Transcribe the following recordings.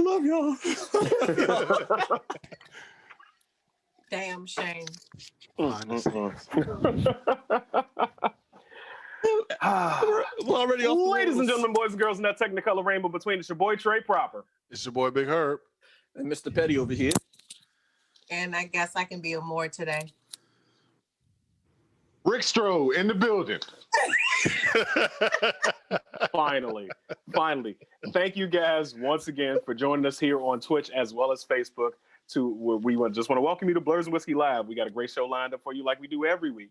Love y'all. Damn shame. We're already off. Ladies and gentlemen, boys and girls in that Technicolor rainbow between, it's your boy Trey Proper. It's your boy Big Herb. And Mr. Petty over here. And I guess I can be a more today. Rickstro in the building. Finally. Thank you guys once again for joining us here on Twitch as well as Facebook. We just want to welcome you to Blurs and Whiskey Live. We got a great show lined up for you like we do every week.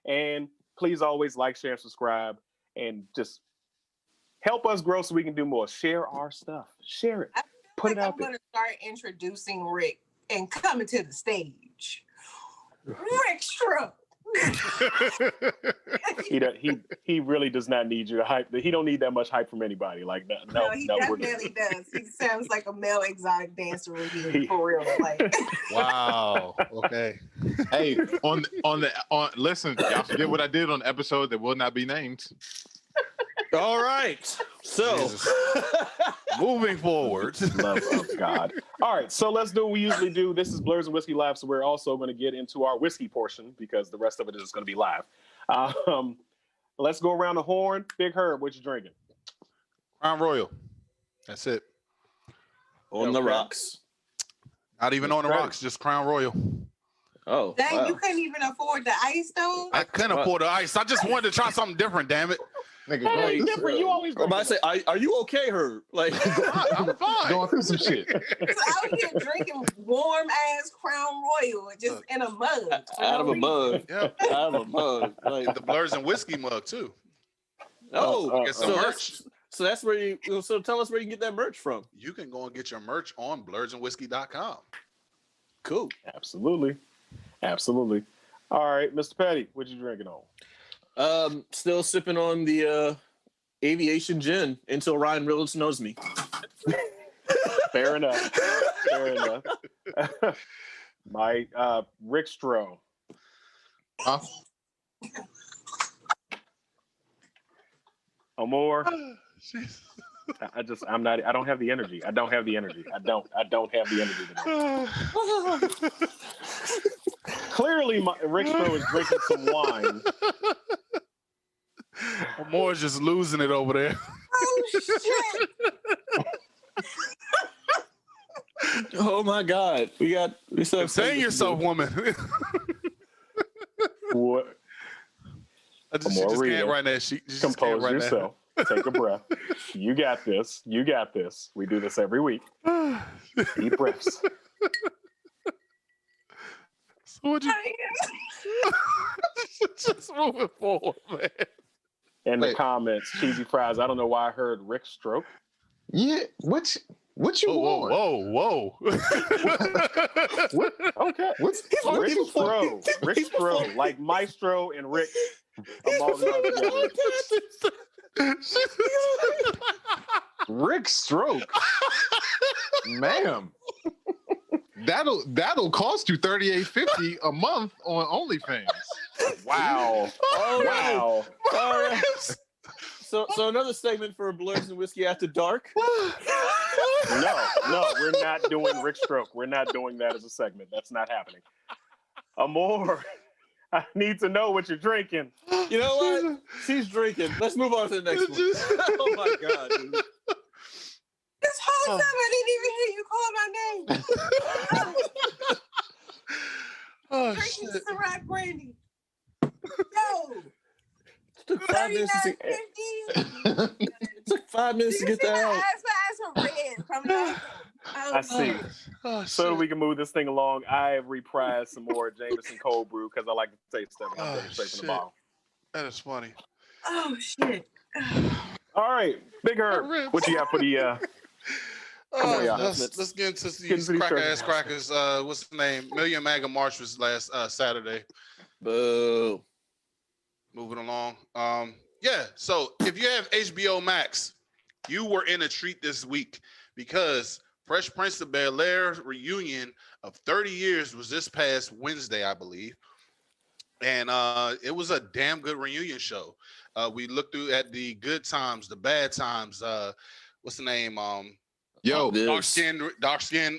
And please always like, share, and subscribe, and just help us grow so we can do more. Share our stuff. Share it. Put it out there. I'm going to start introducing Rick and coming to the stage. Rickstro. he really does not need you to hype. He don't need that much hype from anybody. Like that. No, he definitely does. He sounds like a male exotic dancer review for real. Like. Wow. Okay. Hey, listen, y'all forget what I did on the episode that will not be named. All right. So moving forward. Love of God. All right, so let's do what we usually do. This is Blurs and Whiskey Live, so we're also going to get into our whiskey portion because the rest of it is going to be live. Let's go around the horn. Big Herb, what you drinking? Crown Royal. That's it. On the rocks. Not even on the rocks, just Crown Royal. Oh, dang, wow. You couldn't even afford the ice, though? I couldn't afford the ice. I just wanted to try something different, damn it. Nigga, different. You always I'm about to say, are you okay, Herb? Like, I'm fine. Going through some shit. Just out here drinking warm-ass Crown Royal just in a mug. Out of a mug. Yep. Out of a mug. Like, the Blurs and Whiskey mug, too. Oh, some merch. So that's where you. So tell us where you can get that merch from. You can go and get your merch on blursandwhiskey.com. Cool. Absolutely. All right, Mr. Petty, what you drinking on? Still sipping on the aviation gin until Ryan Reynolds knows me. Fair enough. My Rickstro. Huh? Amor. I don't have the energy. I don't have the energy today. Clearly, Rickstro is drinking some wine. Amor's just losing it over there. Oh, shit. Oh, my God. We started saying yourself, woman. What? She just can't right now. She just compose can't yourself. Take a breath. You got this. We do this every week. Deep breaths. So what you just moving forward, man. In the comments, cheesy fries. I don't know why I heard Rick Stroke. Yeah, what you want? Whoa. What? Okay. What's Rickstro, like Maestro and Rick among others. Rick Stroke, ma'am. That'll cost you $38.50 a month on OnlyFans. Wow! Oh, wow! All right. So another segment for Blurs and Whiskey After Dark. No, we're not doing Rick Stroke. We're not doing that as a segment. That's not happening. Amor, I need to know what you're drinking. You know what? She's drinking. Let's move on to the next one. Oh my God, dude. This whole time I didn't even hear you call my name. Oh, Drinking shit. Ciroc brandy. Yo. It took 5 minutes to took 5 minutes to get that out. Eyes are red from the I see. So we can move this thing along. I have reprised some more Jameson cold brew because I like to taste stuff. I'm taking straight from the bottle. That is funny. Oh shit. All right, Big Herb, what you got for the let's get into these crack-ass crackers. What's the name? Million Mega March was last Saturday. Boo. Moving along. Yeah, so if you have HBO Max, you were in a treat this week because Fresh Prince of Bel-Air reunion of 30 years was this past Wednesday, I believe. And it was a damn good reunion show. We looked through at the good times, the bad times. What's the name? Yo, Viv. dark skin,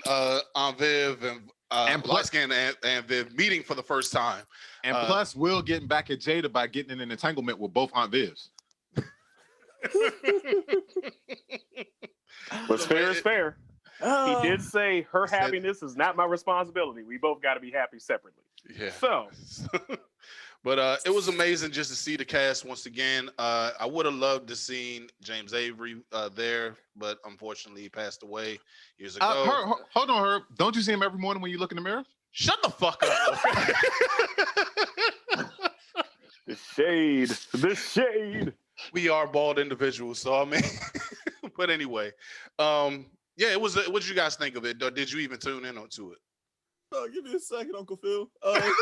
Aunt Viv and light skin and Viv meeting for the first time. and plus Will getting back at Jada by getting in an entanglement with both Aunt Vivs. What's fair is fair. He did say her said- happiness is not my responsibility. We both got to be happy separately. Yeah. So, but it was amazing just to see the cast once again. I would have loved to seen James Avery there, but unfortunately he passed away years ago. Hold on, Herb. Don't you see him every morning when you look in the mirror? Shut the fuck up. the shade. We are bald individuals, so I mean, but anyway, yeah, it was. What did you guys think of it? Did you even tune in onto it? Oh, give me a second, Uncle Phil. I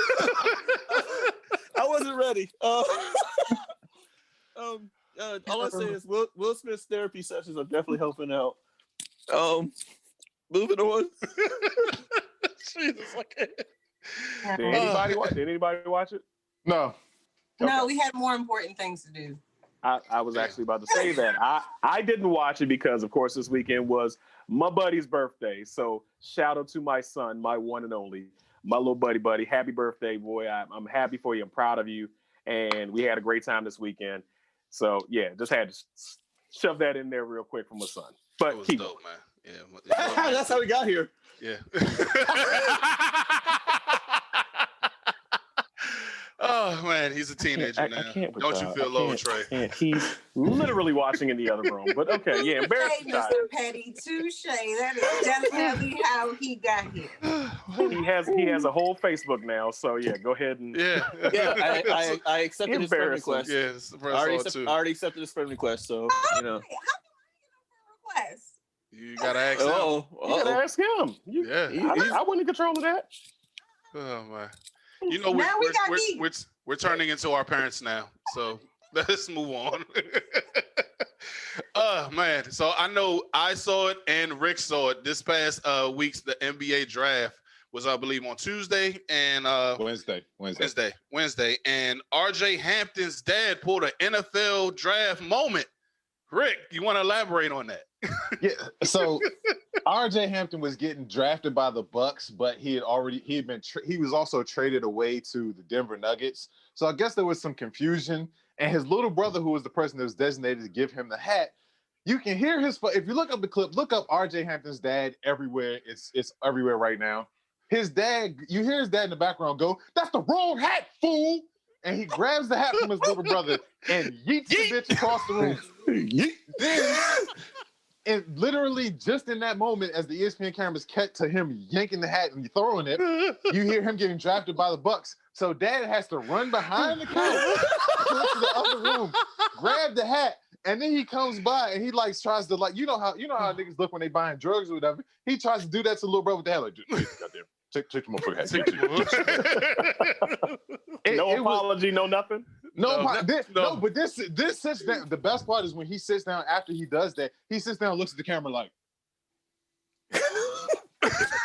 wasn't ready. All I say is Will Smith's therapy sessions are definitely helping out. Moving on. Jesus, Did anybody watch it? No. No, we had more important things to do. I was actually about to say that. I didn't watch it because, of course, this weekend was my buddy's birthday. So shout out to my son, my one and only, my little buddy. Happy birthday, boy. I'm happy for you. I'm proud of you. And we had a great time this weekend. So, yeah, just had to shove that in there real quick for my son. But it was keep dope, man. Yeah, That's how we got here. yeah. Oh man, he's a teenager now. Don't you feel low, Trey? He's literally watching in the other room. But okay, yeah, embarrassing. Hey, Mr. Petty, touche. That is definitely how he got here. He has a whole Facebook now. So yeah, go ahead and Yeah. I accepted his friend request. Yeah, it's the first I already accepted his friend request, so you know. How can we get a request? You gotta ask him. you gotta ask him. Yeah. I wasn't in control of that. Oh man. You know, Now we got heat. we're turning into our parents now. So let's move on. Man. So I know I saw it and Rick saw it this past week's the NBA draft was I believe on Tuesday and Wednesday. And RJ Hampton's dad pulled an NFL draft moment. Rick, you want to elaborate on that? Yeah. So RJ Hampton was getting drafted by the Bucks, but he was also traded away to the Denver Nuggets. So I guess there was some confusion. And his little brother, who was the person that was designated to give him the hat, you can hear if you look up the clip, look up RJ Hampton's dad everywhere. It's everywhere right now. His dad, you hear his dad in the background go, "That's the wrong hat, fool!" And he grabs the hat from his little brother and yeets the bitch across the room. Then, and literally just in that moment, as the ESPN cameras cut to him yanking the hat and throwing it, you hear him getting drafted by the Bucks. So dad has to run behind the couch to the other room, grab the hat, and then he comes by and he tries to you know how niggas look when they buying drugs or whatever. He tries to do that to little brother with the hat like, goddamn. Take your motherfucker hat. No apology, no nothing. No, but this sits down. The best part is when he sits down after he does that. He sits down, and looks at the camera like.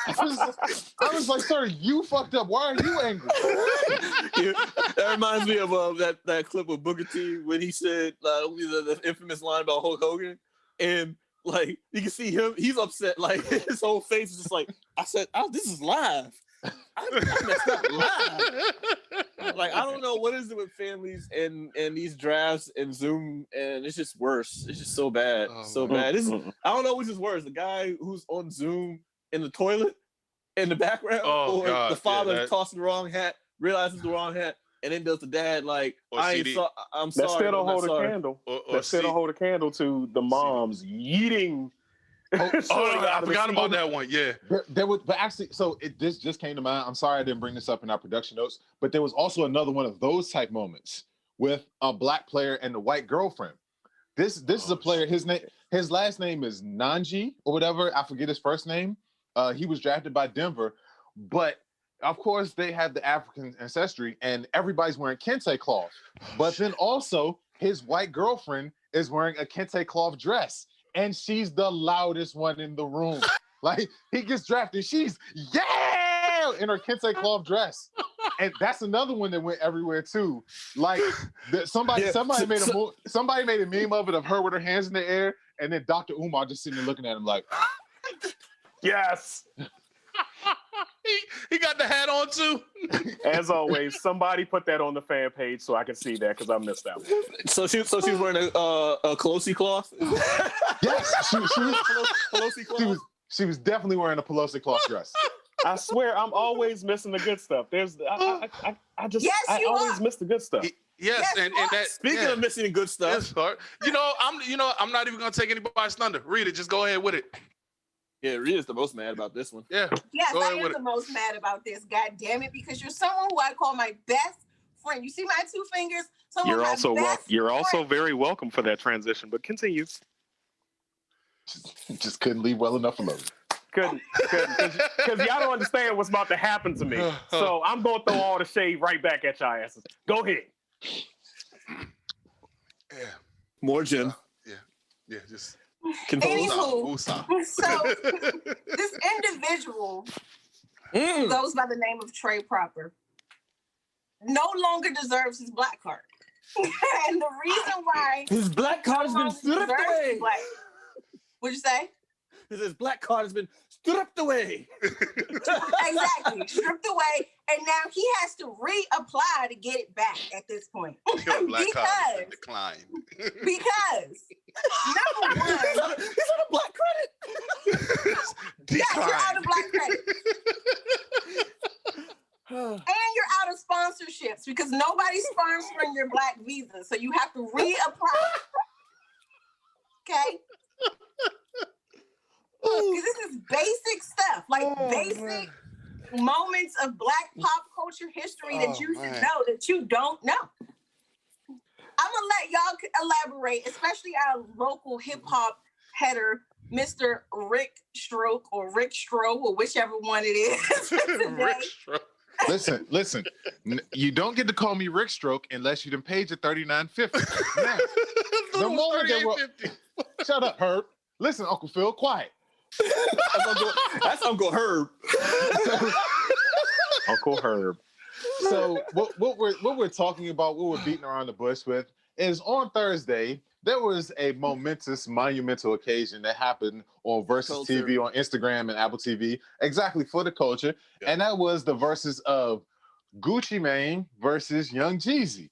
I was like, sir, you fucked up. Why are you angry? That reminds me of that clip with Booker T when he said the infamous line about Hulk Hogan, and like you can see him, he's upset. Like his whole face is just like, I said, this is live. I messed up live. Like I don't know what is it with families and these drafts and Zoom, and it's just worse. It's just so bad, bad. I don't know which is worse: the guy who's on Zoom in the toilet in the background, or the father tossing the wrong hat, realizes the wrong hat, and then does the dad like, I'm sorry. That still don't hold a candle. That still don't hold a candle to the moms yeeting. I forgot about that one. Yeah, but actually, this just came to mind. I'm sorry I didn't bring this up in our production notes, but there was also another one of those type moments with a black player and the white girlfriend. This is a player. His last name is Nanji or whatever. I forget his first name. He was drafted by Denver, but of course they have the African ancestry, and everybody's wearing kente cloth. But then also his white girlfriend is wearing a kente cloth dress. And she's the loudest one in the room. Like, he gets drafted, she's, yeah, in her kente cloth dress. And that's another one that went everywhere, too. Like, somebody made a meme of it of her with her hands in the air, and then Dr. Umar just sitting there looking at him like, Yes. He got the hat on too. As always, somebody put that on the fan page so I can see that because I missed that one. So she was wearing a Pelosi cloth. Yes, Pelosi cloth. she was definitely wearing a Pelosi cloth dress. I swear, I'm always missing the good stuff. I always miss the good stuff. Yes, and that. Speaking of missing good stuff, it's hard. I'm not even gonna take anybody's thunder. Read it. Just go ahead with it. yeah, Rita's the most mad about this one. Yeah. Yes, Go I ahead am with the it. most mad about this. God damn it, because you're someone who I call my best friend. You see my two fingers? Someone You're my also best you're also friend. very welcome for that transition. But continue. Just couldn't leave well enough alone. Couldn't, because y'all don't understand what's about to happen to me. So I'm gonna throw all the shade right back at y'all asses. Go ahead. Yeah. More gin. Yeah. Just Anywho, woosah. so this individual who goes by the name of Trey Proper no longer deserves his black card. And the reason why His black card has been stripped away. What'd you say? His black card has been stripped away. Exactly, stripped away, and now he has to reapply to get it back at this point. Your black card has been declined. Because number one, He's on a black credit. yes, you're out of black credit. And you're out of sponsorships because nobody's sponsoring your black visa. So you have to reapply. Okay? Because this is basic stuff, like basic moments of black pop culture history that you should know that you don't know. I'm going to let y'all elaborate, especially our local hip-hop header, Mr. Rickstro or whichever one it is today. Listen. You don't get to call me Rick Stroke unless you done paid your $39.50. Now, the moment that we're, shut up, Herb. Listen, Uncle Phil, quiet. That's Uncle Herb. Uncle Herb. So what we're talking about, what we're beating around the bush with, is on Thursday there was a monumental occasion that happened on Versus TV on Instagram and Apple TV, exactly for the culture, and that was the versus of Gucci Mane versus Young Jeezy,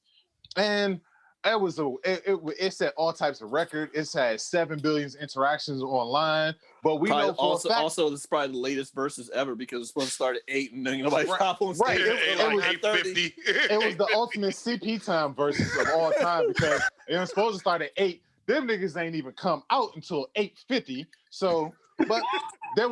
and it set all types of records. It's had 7 billion interactions online, but we know for a fact, also this is probably the latest versus ever because it's supposed to start at 8 and then nobody hop on right. stage. It was 8:50. It was the ultimate CP time versus of all time because it was supposed to start at 8. Them niggas ain't even come out until 8:50. So, but there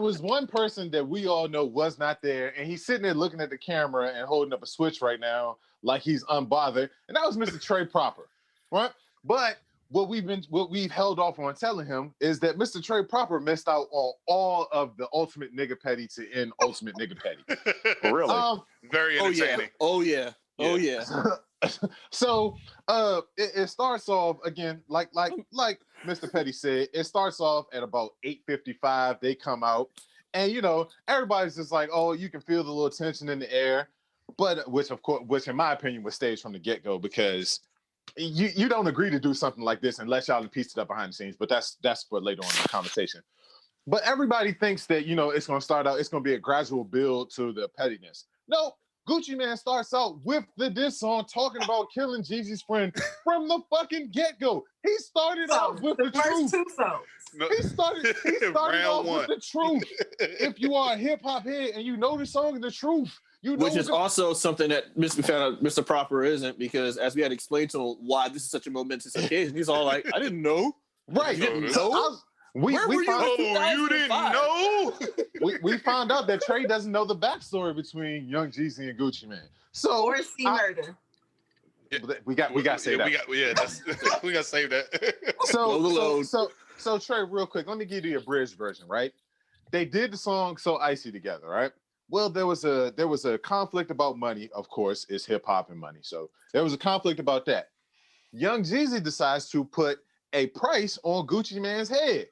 was one person that we all know was not there, and he's sitting there looking at the camera and holding up a switch right now like he's unbothered, and that was Mr. Trey Proper, right? But what we've held off on telling him is that Mr. Trey Proper missed out on all of the ultimate nigga petty to end ultimate nigga petty. Really? Very entertaining. Oh yeah. So it starts off again like Mr. Petty said. It starts off at about 8:55. They come out, and everybody's just like, oh, you can feel the little tension in the air, but which in my opinion was staged from the get-go because you don't agree to do something like this unless y'all piece it up behind the scenes. But that's for later on in the conversation. But everybody thinks that it's going to start out. It's going to be a gradual build to the pettiness. No. Gucci Mane starts out with the diss song talking about killing Jeezy's friend from the fucking get-go. He started out with the truth. Two songs. No. He started off with the truth. If you are a hip-hop head and you know the song, the truth. Which is also something that we found out Mr. Proper isn't, because as we had explained to him why this is such a momentous occasion, he's all like, I didn't know. Right. You didn't know? We didn't know? we found out that Trey doesn't know the backstory between Young Jeezy and Gucci Mane. So or C murder. We got to say that. We got to save that. So Trey, real quick, let me give you the abridged version, right? They did the song So Icy together, right? Well, there was a conflict about money, of course, it's hip hop and money. So there was a conflict about that. Young Jeezy decides to put a price on Gucci Mane's head.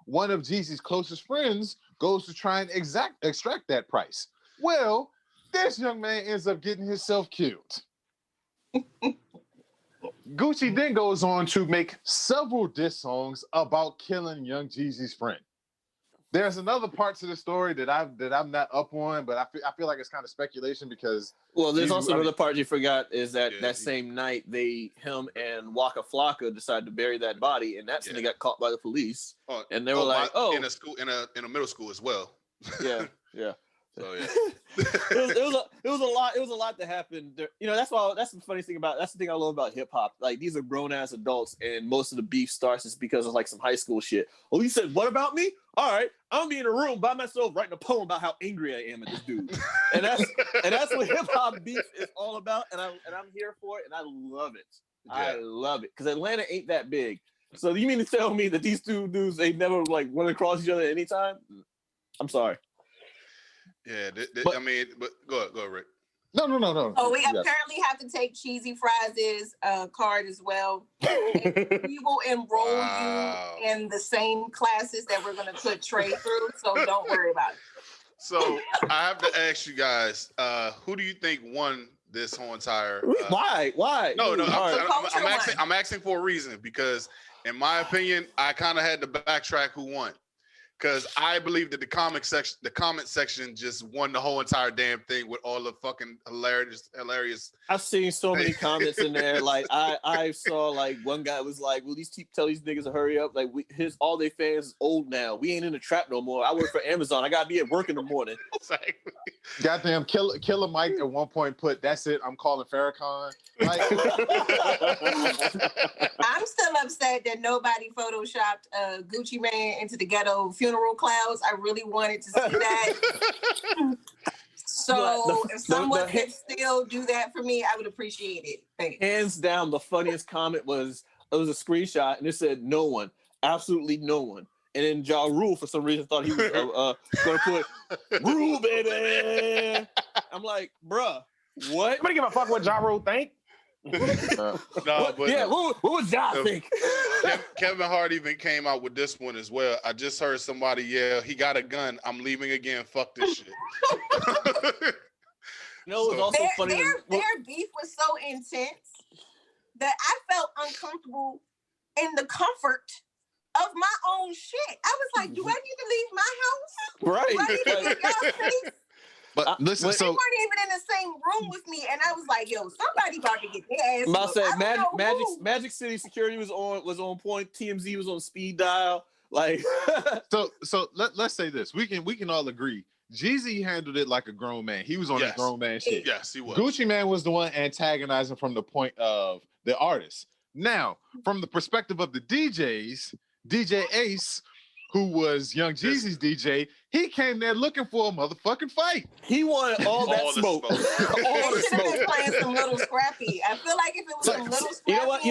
One of Jeezy's closest friends goes to try and extract that price. Well, this young man ends up getting himself killed. Gucci then goes on to make several diss songs about killing Young Jeezy's friend. There's another part to the story that I'm not up on, but I feel like it's kind of speculation because there's also another part you forgot is that Yeah, same night him and Waka Flocka decided to bury that body, and that's when they got caught by the police, and they were in a school in a middle school as well. yeah. So yeah, it was a lot that happened there. That's the funny thing that's the thing I love about hip hop. Like, these are grown ass adults, and most of the beef starts is because of like some high school shit. He said, "What about me? All right, I'm gonna be in a room by myself writing a poem about how angry I am at this dude." and that's what hip hop beef is all about, and I'm here for it, and I love it. Yeah. I love it because Atlanta ain't that big. So you mean to tell me that these two dudes ain't never like run across each other at any time? I'm sorry. Yeah, but go ahead, Rick. No. Oh, we apparently have to take Cheesy Fries' card as well. We will enroll you in the same classes that we're going to put Trey through, so don't worry about it. So I have to ask you guys, who do you think won this whole entire? Why? No. I'm I'm asking for a reason because, in my opinion, I kind of had to backtrack who won. Because I believe that the comment section just won the whole entire damn thing with all the fucking hilarious. I've seen so many comments in there. Like I saw like one guy was like, "Will tell these niggas to hurry up? Like all their fans is old now. We ain't in the trap no more. I work for Amazon. I gotta be at work in the morning." Goddamn, Killer Mike at one point put, "That's it. I'm calling Farrakhan." Like, I'm still upset that nobody photoshopped Gucci Mane into the ghetto funeral clouds. I really wanted to see that. So if someone could still do that for me, I would appreciate it. Thanks. Hands down, the funniest comment was a screenshot, and it said, "No one, absolutely no one." And then Ja Rule, for some reason, thought he was going to put "Rule, baby." I'm like, bruh, what? I'm gonna give a fuck what Ja Rule think. What would Ja think? Kevin Hart even came out with this one as well. I just heard somebody yell, "He got a gun. I'm leaving again. Fuck this shit." It was also funny. Their beef was so intense that I felt uncomfortable in the comfort of my own shit. I was like, do I need to leave my house? Right. Do I need to get y'all space? but listen, They weren't even in the same room with me, and I was like, "Yo, somebody about to get their ass." Magic City security was on point. TMZ was on speed dial. Like, so let's say this: we can all agree. Jeezy handled it like a grown man. He was on his grown man shit. Yes, he was. Gucci Mane was the one antagonizing from the point of the artist. Now, from the perspective of the DJs, DJ Ace, who was Young Jeezy's DJ, he came there looking for a motherfucking fight. He wanted all that smoke. All the smoke. Been playing some Little Scrappy. I feel like if it was a Little Scrappy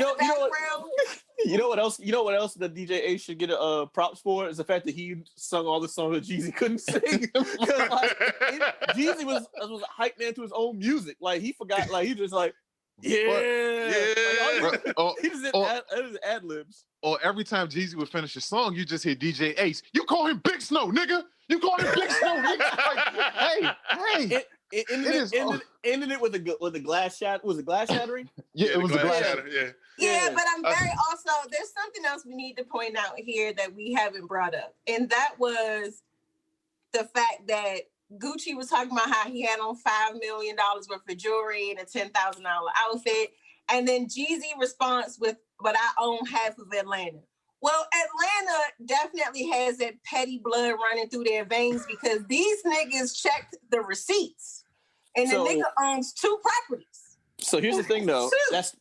you know what else? You know what else the DJ Ace should get props for is the fact that he sung all the songs that Jeezy couldn't sing. Jeezy was a hype man to his own music. Like, he forgot. Like, he just like, yeah. Like, he just did ad libs. Or every time Jeezy would finish a song, you just hear DJ Ace. You call him Big Snow, nigga. You call him Big Snow, nigga. Like, hey. It ended it with a glass shot. Was it glass shattering? Yeah, it was a glass shattering. Yeah, but I'm very also. There's something else we need to point out here that we haven't brought up, and that was the fact that Gucci was talking about how he had on $5 million worth of jewelry and a $10,000 outfit, and then Jeezy responds with, "But I own half of Atlanta." Well, Atlanta definitely has that petty blood running through their veins because these niggas checked the receipts, and the nigga owns 2 properties. So here's the thing, though. That's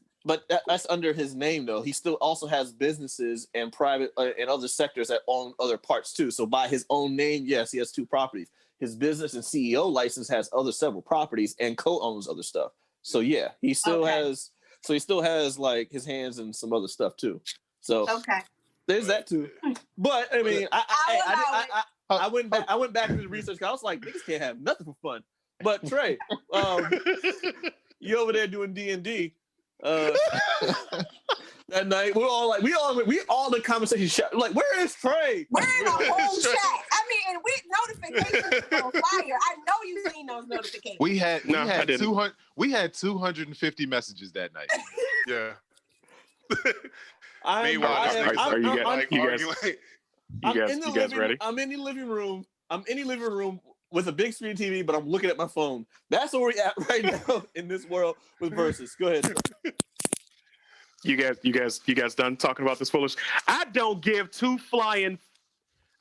under his name, though. He still also has businesses and private and other sectors that own other parts too. So by his own name, yes, he has 2 properties. His business and CEO license has several properties and co-owns other stuff. So yeah, he still has. So he still has like his hands in some other stuff too. So there's that too. But I mean, I went back to the research. I was like, niggas can't have nothing for fun. But Trey, you over there doing D&D. That night, we all the conversation like, where is Trey? We're in a whole chat. I mean, and notifications on fire. I know you've seen those notifications. We had 250 messages that night. Yeah. Meanwhile, you guys You guys ready? I'm in the living room. With a big screen TV, but I'm looking at my phone. That's where we're at right now in this world with versus. Go ahead. You guys done talking about this foolish? I don't give two flying.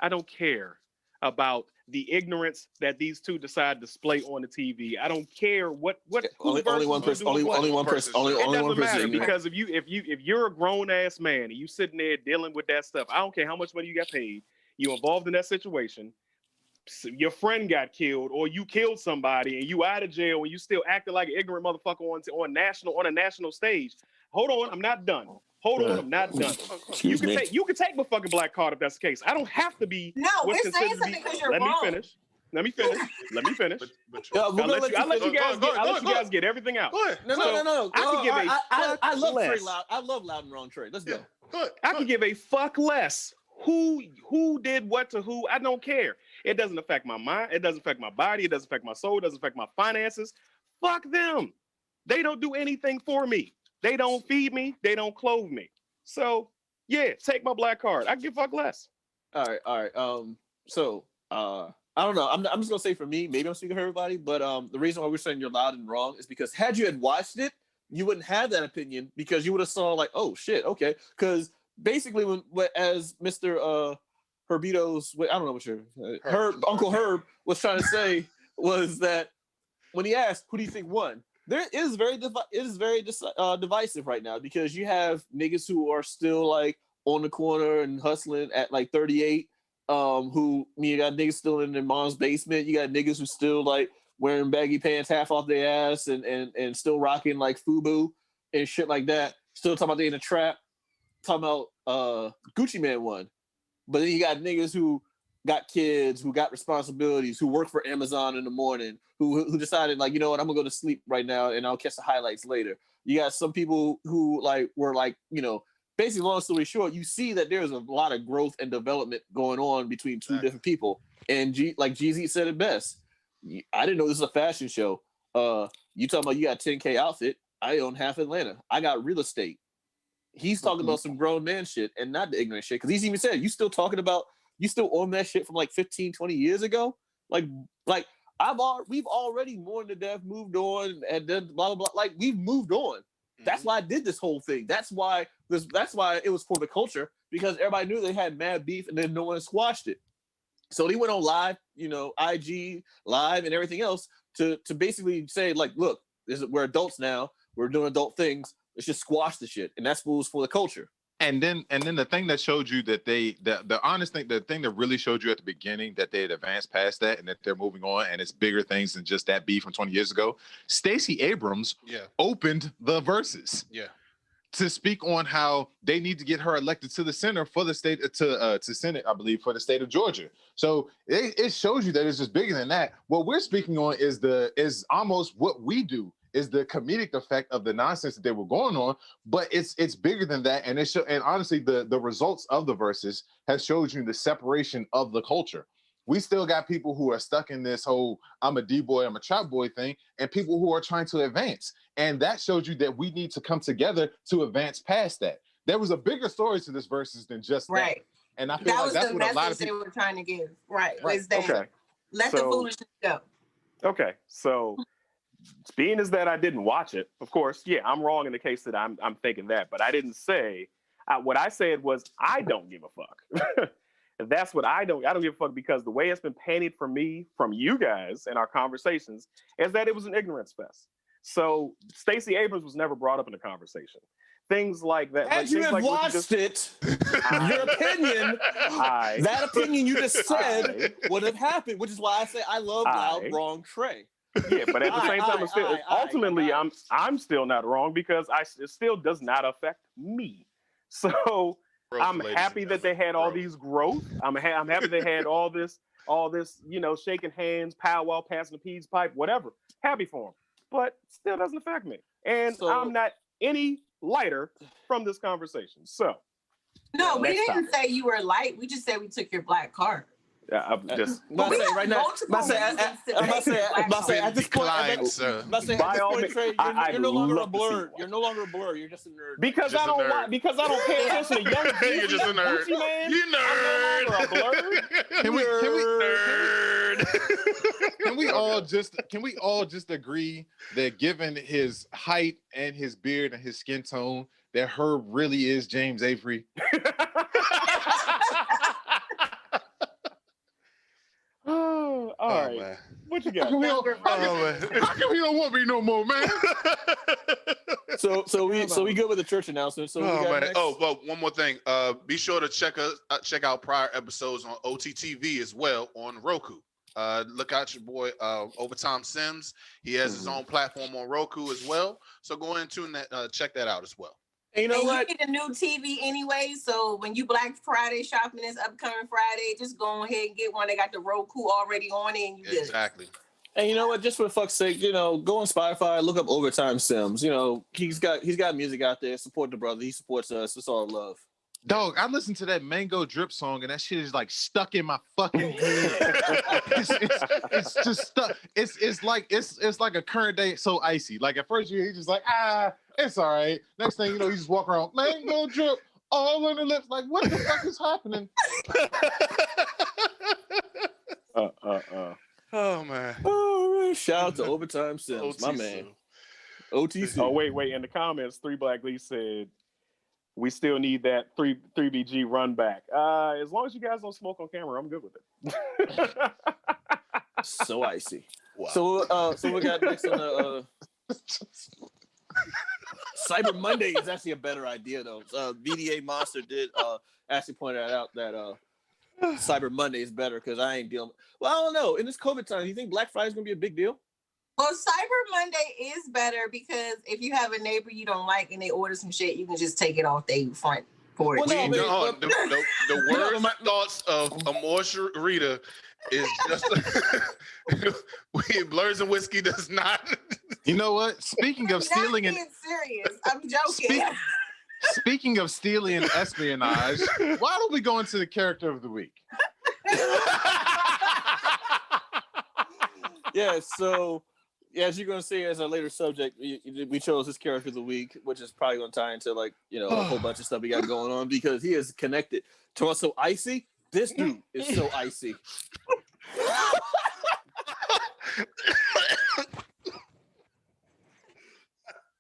I don't care about the ignorance that these two decide to display on the TV. I don't care what only one person. Only one person. It doesn't matter ignorant. because if you're a grown ass man and you sitting there dealing with that stuff, I don't care how much money you got paid. You involved in that situation. Your friend got killed, or you killed somebody, and you out of jail, and you still acting like an ignorant motherfucker on a national stage. Hold on, I'm not done. I'm not done. You can take my fucking black card if that's the case. I don't have to be. No, we're saying something because you're wrong. Let me finish. I'll let you guys get everything out. Go ahead. No. I love less. Trey Loud. I love Loud and Wrong Trey. Let's go. I can give a fuck less who did what to who. I don't care. It doesn't affect my mind. It doesn't affect my body. It doesn't affect my soul. It doesn't affect my finances. Fuck them. They don't do anything for me. They don't feed me. They don't clothe me. So yeah, take my black card. I give a fuck less. All right. So I don't know. I'm just gonna say for me, maybe I'm speaking for everybody, but the reason why we're saying you're loud and wrong is because had you had watched it, you wouldn't have that opinion because you would have saw like, oh shit, okay. Because basically when as Mr. Herbito's, I don't know what your Uncle Herb was trying to say was that when he asked, who do you think won? It is very divisive right now because you have niggas who are still like on the corner and hustling at like 38. You got niggas still in their mom's basement. You got niggas who still like wearing baggy pants half off their ass and still rocking like FUBU and shit like that. Still talking about they in a trap. Talking about Gucci Man won. But then you got niggas who got kids, who got responsibilities, who work for Amazon in the morning, who decided like, you know what, I'm gonna go to sleep right now and I'll catch the highlights later. You got some people who like were like, you know, basically long story short, you see that there's a lot of growth and development going on between two different people. And like Jeezy said it best. I didn't know this was a fashion show. You talking about you got a 10K outfit. I own half Atlanta. I got real estate. He's talking about some grown man shit and not the ignorant shit. Because he's even said, you still own that shit from like 15, 20 years ago? Like we've already mourned to death, moved on, and then blah, blah, blah. Like, we've moved on. That's why I did this whole thing. That's why it was for the culture, because everybody knew they had mad beef and then no one squashed it. So they went on live, you know, IG live and everything else to basically say, like, look, we're adults now. We're doing adult things. Let's just squash the shit. And that's what was for the culture. And then the thing that showed you that the thing that really showed you at the beginning that they had advanced past that and that they're moving on and it's bigger things than just that beef from 20 years ago. Stacey Abrams opened the verses to speak on how they need to get her elected to the Senate for the state to Senate, I believe, for the state of Georgia. So it shows you that it's just bigger than that. What we're speaking on is almost what we do. Is the comedic effect of the nonsense that they were going on, but it's bigger than that, and and honestly, the results of the verses has showed you the separation of the culture. We still got people who are stuck in this whole "I'm a D-boy, I'm a trap boy" thing, and people who are trying to advance, and that showed you that we need to come together to advance past that. There was a bigger story to this verses than just that, and I feel like that's what a lot of people they were trying to give. Right. Was that let the foolishness go. Okay, so. Being as that I didn't watch it, of course, I'm wrong in the case that I'm thinking that, but I didn't say. What I said was I don't give a fuck. That's what I don't give a fuck because the way it's been painted for me from you guys in our conversations is that it was an ignorance fest. So Stacey Abrams was never brought up in the conversation. Things like that. As you have watched it, your opinion, that opinion you just said would have happened, which is why I say I love Loud Wrong Trey. Yeah, but at the same time, ultimately, I'm still not wrong because it still does not affect me. So I'm happy that they had all these growth. I'm happy they had all this, you know, shaking hands, powwow, passing the peas pipe, whatever. Happy for them, but still doesn't affect me, and I'm not any lighter from this conversation. So no, we didn't say you were light. We just said we took your black card. I'm just I'm about to say right now. I'm about to say at this point. Declined, sir. I'm about to say By at this all point, means, Trey, I'd you're no longer a love to see blur. one. You're no longer a blur. You're just a nerd. Because Just I a don't nerd. because I don't pay attention to young You're just a nerd. Gucci man. You nerd. I'm no longer a blur. Can we all just agree that given his height and his beard and his skin tone, that Herb really is James Avery? Oh, all right. Man. What you got? How come he don't want me no more, man? So we good with the church announcement. So we got man. next? Oh, well, one more thing. Be sure to check out prior episodes on OTTV as well on Roku. Look out your boy Overtime Sims. He has his own platform on Roku as well. So go in and tune that, check that out as well. And you know what? You need a new TV anyway, so when you Black Friday shopping this upcoming Friday, just go ahead and get one. They got the Roku already on it, and you good. Exactly. And you know what? Just for fuck's sake, go on Spotify, look up Overtime Sims. He's got music out there. Support the brother. He supports us. It's all love. Dog, I listened to that Mango Drip song and that shit is like stuck in my fucking head. it's just stuck. It's like a current day So Icy. Like at first he's just like, it's all right. Next thing you know, you just walk around, Mango Drip all on the lips. Like, what the fuck is happening? Oh man. Oh, shout out to Overtime Sims, OT my man. OTC. Oh, wait. In the comments, 3 Black Lee said, we still need that 3BG run back. As long as you guys don't smoke on camera, I'm good with it. So icy. Wow. So we got next on the Cyber Monday is actually a better idea though. VDA Monster did actually point out that Cyber Monday is better because I ain't dealing. Well, I don't know. In this COVID time, do you think Black Friday is gonna be a big deal? Well, Cyber Monday is better because if you have a neighbor you don't like and they order some shit, you can just take it off their front porch. Well, no, the words and thoughts of Amor Rita is just Blurs and Whiskey does not. You know what? Speaking of stealing and serious, I'm joking. Speaking of stealing and espionage, why don't we go into the character of the week? Yeah, so as you're going to see as our later subject, we chose his character of the week, which is probably going to tie into a whole bunch of stuff we got going on because he is connected to us. So icy. This dude is so icy.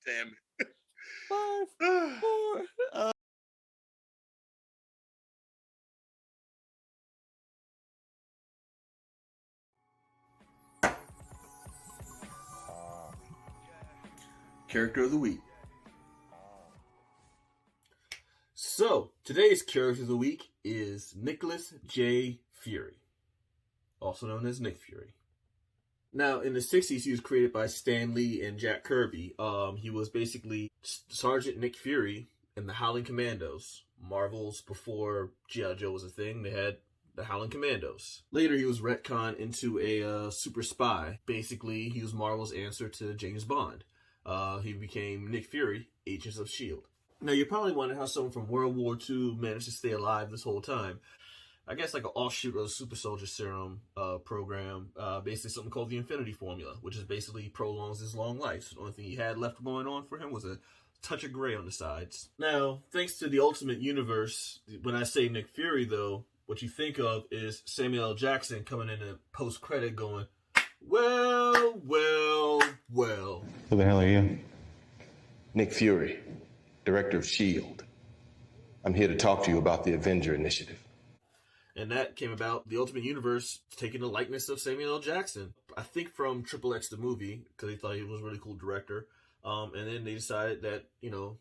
Damn it. 5, 4. Character of the week. So, today's character of the week is Nicholas J. Fury, also known as Nick Fury. Now, in the 60s, he was created by Stan Lee and Jack Kirby. He was basically Sergeant Nick Fury in the Howling Commandos. Marvel's before G.I. Joe was a thing, they had the Howling Commandos. Later, he was retconned into a super spy. Basically, he was Marvel's answer to James Bond. He became Nick Fury, Agents of S.H.I.E.L.D. Now, you're probably wondering how someone from World War II managed to stay alive this whole time. I guess like an offshoot of the Super Soldier Serum program, basically something called the Infinity Formula, which is basically prolongs his long life. So the only thing he had left going on for him was a touch of gray on the sides. Now, thanks to the Ultimate Universe, when I say Nick Fury, though, what you think of is Samuel L. Jackson coming in a post-credit going, well. Who the hell are you? Nick Fury, Director of S.H.I.E.L.D. I'm here to talk to you about the Avenger Initiative. And that came about the Ultimate Universe taking the likeness of Samuel L. Jackson. I think from Triple X the movie, because they thought he was a really cool director. And then they decided that,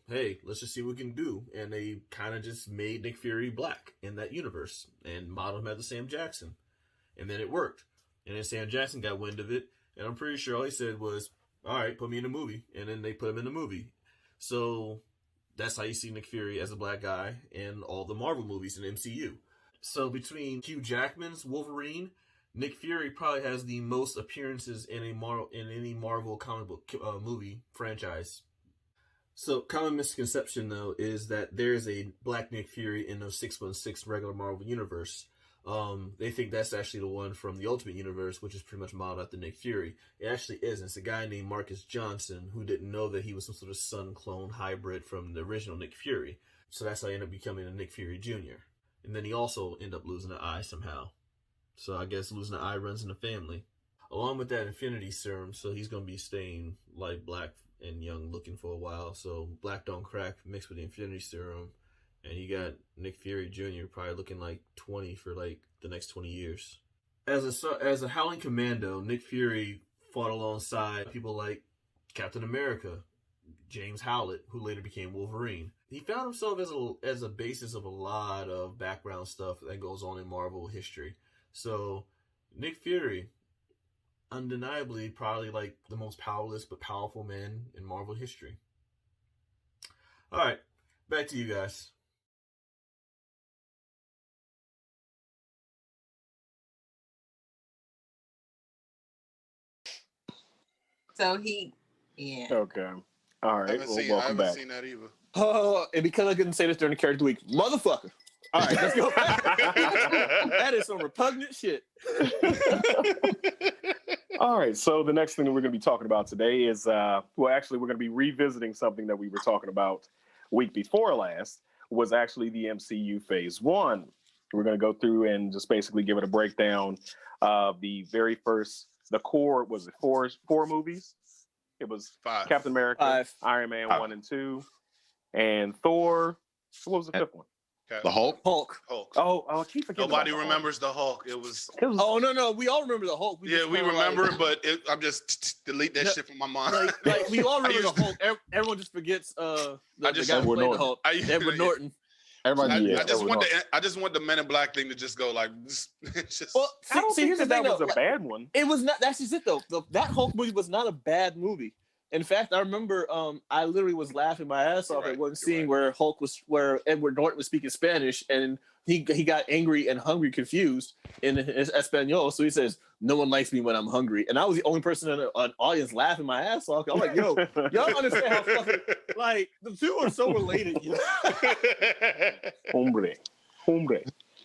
hey, let's just see what we can do. And they kind of just made Nick Fury black in that universe and modeled him after Sam Jackson. And then it worked. And then Sam Jackson got wind of it. And I'm pretty sure all he said was, all right, put me in a movie. And then they put him in the movie. So that's how you see Nick Fury as a black guy in all the Marvel movies in MCU. So between Hugh Jackman's Wolverine, Nick Fury probably has the most appearances in any Marvel comic book movie franchise. So common misconception though is that there is a black Nick Fury in the 616 regular Marvel universe. They think that's actually the one from the Ultimate Universe, which is pretty much modeled after Nick Fury. It actually isn't. It's a guy named Marcus Johnson who didn't know that he was some sort of son clone hybrid from the original Nick Fury. So that's how he ended up becoming a Nick Fury Jr. And then he also ended up losing an eye somehow. So I guess losing an eye runs in the family. Along with that Infinity Serum, so he's going to be staying like black and young looking for a while. So black don't crack mixed with the Infinity Serum. And you got Nick Fury Jr. probably looking like 20 for like the next 20 years. As a Howling Commando, Nick Fury fought alongside people like Captain America, James Howlett, who later became Wolverine. He found himself as a basis of a lot of background stuff that goes on in Marvel history. So Nick Fury, undeniably probably like the most powerless but powerful man in Marvel history. All right, back to you guys. So yeah. Okay. All right. I haven't seen that either. Oh, and because I couldn't say this during the character week, motherfucker. All right, let's go. That is some repugnant shit. All right. So the next thing that we're going to be talking about today is, we're going to be revisiting something that we were talking about week before last, was actually the MCU Phase 1. We're going to go through and just basically give it a breakdown of the very first, the core, was it four movies? It was 5. Captain America, 5. Iron Man 1 and 2, and Thor. What was the fifth one? The Hulk. Hulk. Oh, I keep forgetting. Nobody about the remembers the Hulk. It was. Oh no, we all remember the Hulk. We remember it, but I'm just delete that shit from my mind. Like we all remember the Hulk. Everyone just forgets the guy who played the Hulk, Edward Norton. Everybody, I just want the Men in Black thing to just go like. Just, well, I don't think here's the thing, that was though. a bad one. It was not. That's just it though. That Hulk movie was not a bad movie. In fact, I remember I literally was laughing my ass off at one scene where Edward Norton was speaking Spanish and he got angry and hungry, confused in Espanol. So he says, "No one likes me when I'm hungry," and I was the only person in an audience laughing my ass off. I'm like, "Yo, y'all understand how fucking like the two are so related." You know? Hombre.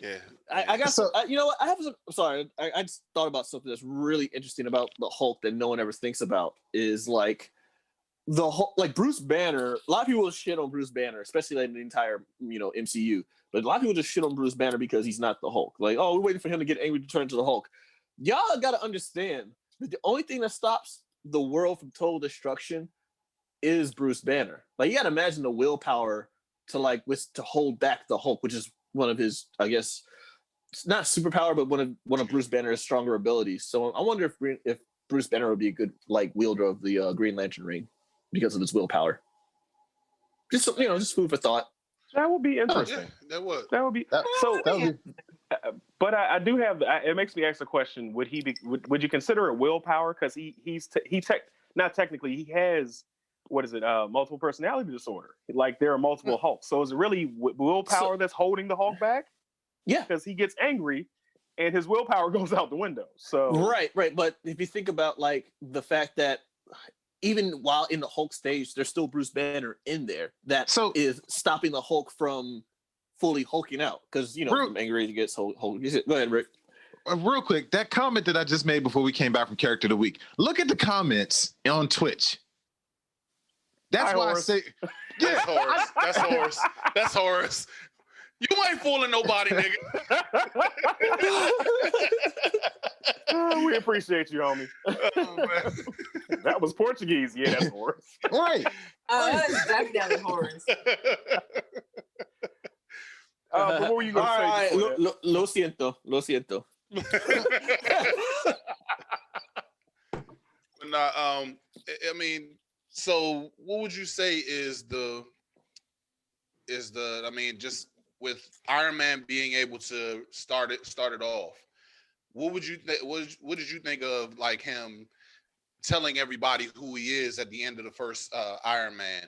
Yeah. I got so you know what? I just thought about something that's really interesting about the Hulk that no one ever thinks about is like the Hulk, like Bruce Banner. A lot of people shit on Bruce Banner, especially like the entire MCU. But a lot of people just shit on Bruce Banner because he's not the Hulk. Like, oh, we're waiting for him to get angry to turn to the Hulk. Y'all got to understand that the only thing that stops the world from total destruction is Bruce Banner. Like, you got to imagine the willpower to hold back the Hulk, which is one of his, I guess, it's not superpower, but one of Bruce Banner's stronger abilities. So I wonder if Bruce Banner would be a good wielder of the Green Lantern ring because of his willpower. Just just food for thought. That would be interesting. Yeah, that would be so. But I do have. It makes me ask the question: would he be? Would you consider it willpower? Because not technically. He has multiple personality disorder. Like there are multiple Hulks. So is it really willpower that's holding the Hulk back? Yeah, because he gets angry, and his willpower goes out the window. So right. But if you think about the fact that even while in the Hulk stage, there's still Bruce Banner in there that is stopping the Hulk from fully hulking out because from angry he gets Hulk. Go ahead, Rick. Real quick, that comment that I just made before we came back from Character of the Week. Look at the comments on Twitch. That's why I say, yeah, that's Horace. You ain't fooling nobody, nigga. We appreciate you, homie. Oh, man. That was Portuguese. Yeah, that's Horace. Right. That's definitely Horace. What were you going to say? Lo siento. Nah, I mean, so what would you say is just with Iron Man being able to start it off, what would you what did you think of like him telling everybody who he is at the end of the first Iron Man?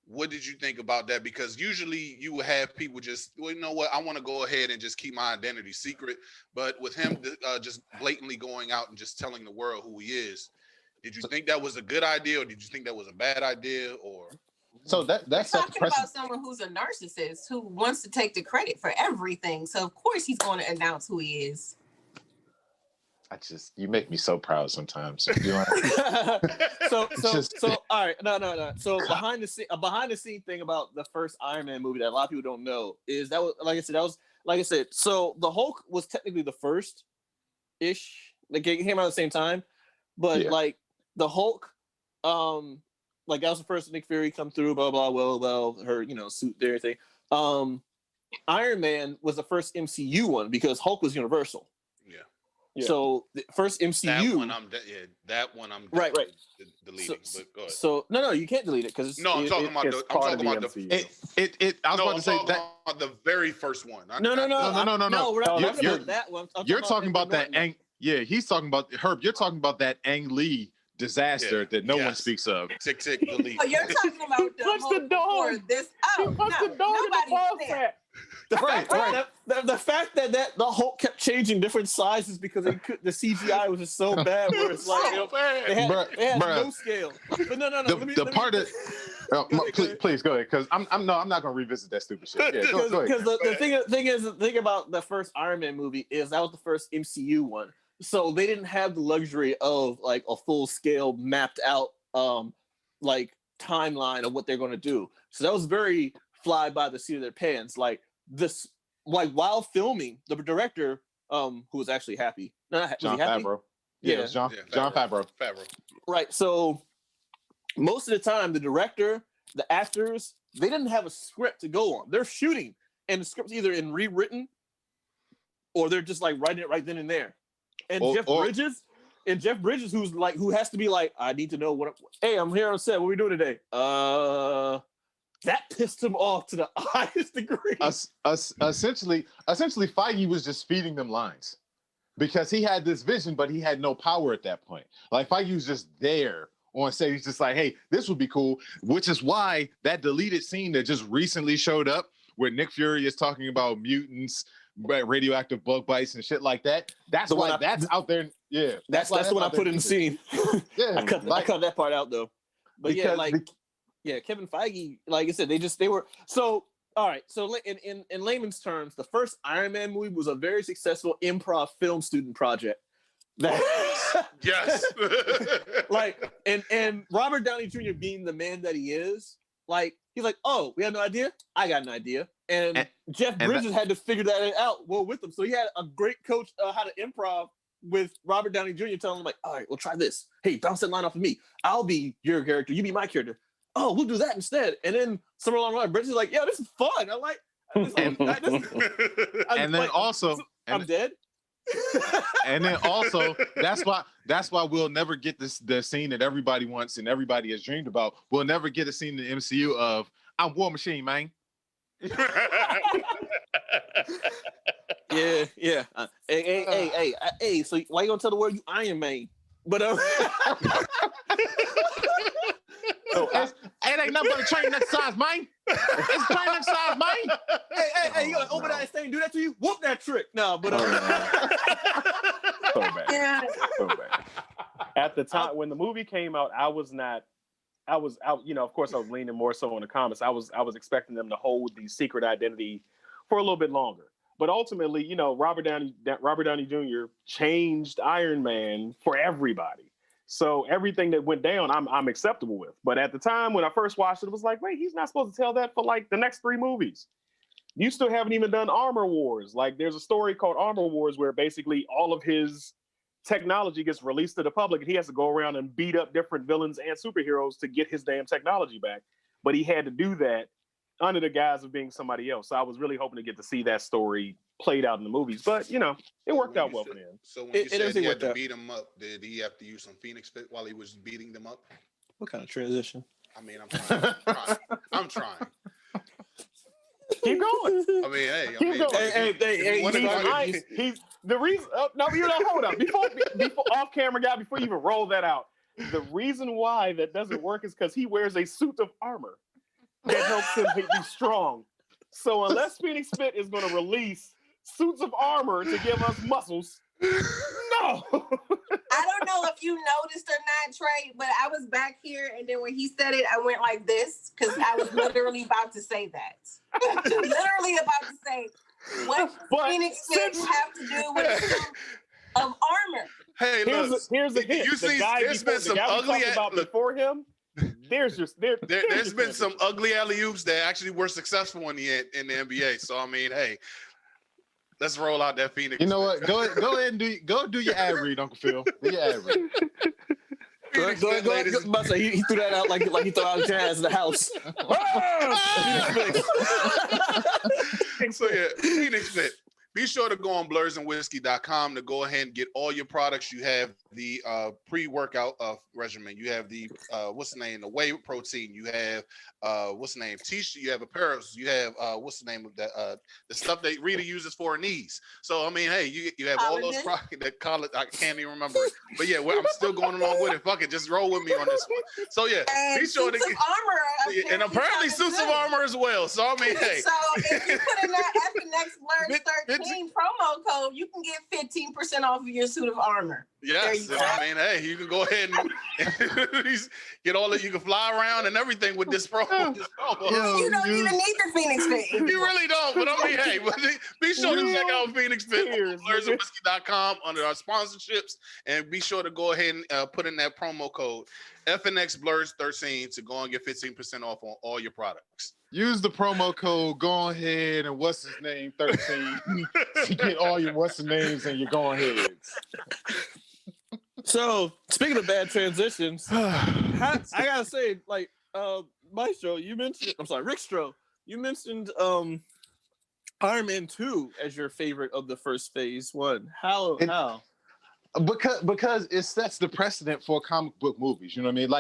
What did you think about that? Because usually you would have people just, well, you know what, I want to go ahead and just keep my identity secret. But with him just blatantly going out and just telling the world who he is, did you think that was a good idea or did you think that was a bad idea? Or So that's We're set talking precedent. about someone who's a narcissist who wants to take the credit for everything. So of course he's going to announce who he is. You make me so proud sometimes. So all right, no. So behind the scene thing about the first Iron Man movie that a lot of people don't know is that was like I said. So the Hulk was technically the first ish. Like it came out at the same time, but like the Hulk, like that was the first Nick Fury come through. Blah blah. Well, her suit and everything. Iron Man was the first MCU one because Hulk was Universal. Yeah. So the first MCU. That one I'm right. Deleting. But go ahead. So no, you can't delete it because I'm talking about the MCU. I was about to say that about the very first one. No. We're not talking You're about that one. You're talking about that Ang. Yeah, he's talking about Herb. You're talking about that Ang Lee disaster that no one speaks of. Tick, delete. Oh, you're talking about the Hulk before this. Oh, nobody said. The fact that the Hulk kept changing different sizes because the CGI was just so bad, where it's like they had no scale. But no. Please go ahead, because I'm not going to revisit that stupid shit. Yeah, go ahead. Because the thing about the first Iron Man movie is that was the first MCU one, so they didn't have the luxury of like a full scale mapped out like timeline of what they're going to do. So that was very fly by the seat of their pants. Like this, like while filming, the director, who was actually happy. John Favreau. Yeah, it was John Favreau. Right. So most of the time, the director, the actors, they didn't have a script to go on. They're shooting, and the script's either in rewritten, or they're just like writing it right then and there. And Jeff Bridges, who has to be like, I need to know hey, I'm here on set. What are we doing today? That pissed him off to the highest degree. Essentially, Feige was just feeding them lines because he had this vision, but he had no power at that point. Like Feige was just there on set. He's just like, hey, this would be cool, which is why that deleted scene that just recently showed up where Nick Fury is talking about mutants, radioactive bug bites and shit like that. That's why that's out there. Yeah. That's the one I put in the scene. Yeah. I cut that part out though. But Kevin Feige, like I said, they were so all right. So in layman's terms, the first Iron Man movie was a very successful improv film student project. Yes. Like and Robert Downey Jr. being the man that he is, like he's like, oh, we had no idea. I got an idea, and Jeff Bridges had to figure that out with him. So he had a great coach how to improv with Robert Downey Jr. telling him like, all right, we'll try this. Hey, bounce that line off of me. I'll be your character. You be my character. Oh, we'll do that instead. And then somewhere along the line, Bridges is like, yeah, this is fun. I like this. I'm dead. And then also, that's why we'll never get the scene that everybody wants and everybody has dreamed about. We'll never get a scene in the MCU of I'm War Machine, man. Yeah. Hey. So why you gonna tell the world you Iron Man? But it ain't nothing but a train exercise, man. It's a train exercise, man. Hey, you gonna open that thing, do that to you? Whoop that trick. No, but so bad. At the time when the movie came out, I was out, of course I was leaning more so on the comics. I was expecting them to hold the secret identity for a little bit longer. But ultimately, Robert Downey Jr. changed Iron Man for everybody. So everything that went down, I'm acceptable with. But at the time when I first watched it was like, wait, he's not supposed to tell that for like the next 3 movies. You still haven't even done Armor Wars. Like there's a story called Armor Wars where basically all of his technology gets released to the public and he has to go around and beat up different villains and superheroes to get his damn technology back. But he had to do that under the guise of being somebody else. So I was really hoping to get to see that story played out in the movies. But, it worked out well for him. So when you said he had to beat him up, did he have to use some Phoenix Fit while he was beating them up? What kind of transition? I mean, I'm trying. Keep going. I mean, hey. He's the reason. Hold up. Before off camera guy, before you even roll that out, the reason why that doesn't work is because he wears a suit of armor that helps him be strong. So unless Phoenix Fit is going to release suits of armor to give us muscles, No. I don't know if you noticed or not, Trey, but I was back here, and then when he said it, I went like this because I was literally about to say that. Literally about to say, what does Phoenix Fit have to do with a suit of armor? Hey, here's a hint. You see, there's been some ugly about before him. There's been some ugly alley-oops that actually were successful in the NBA. So I mean, hey, let's roll out that Phoenix. You know what? Go ahead and do your ad read, Uncle Phil. Do your ad read. Go ahead. He threw that out like he threw out jazz in the house. So yeah, Phoenix Fit. Be sure to go on blursandwhiskey.com to go ahead and get all your products. You have the pre-workout regimen. You have the the whey protein. You have t-shirt. You have apparels. You have the stuff that Rita uses for her knees. So I mean, hey, you have all those products that college. I can't even remember it, but yeah, I'm still going along with it. Fuck it, just roll with me on this one. So yeah, and be sure to get armor, and apparently suits of armor as well. So I mean, hey. So if you put in that FNX Blurs 13 promo code, you can get 15% off of your suit of armor. Yes, I mean, hey, you can go ahead and get all that. You can fly around and everything with this promo. You don't even need the Phoenix Fit. You really don't, but I mean, hey, be sure to check out Phoenix Fit on blursandwhiskey.com under our sponsorships, and be sure to go ahead and put in that promo code FNX Blurs 13 to go and get 15% off on all your products. Use the promo code, go ahead, and 13 to get all your what's the names and your go aheads. So, speaking of bad transitions, I gotta say, like, Maestro, Rickstro, you mentioned Iron Man 2 as your favorite of the first Phase 1. How? Because it sets the precedent for comic book movies. You know what I mean?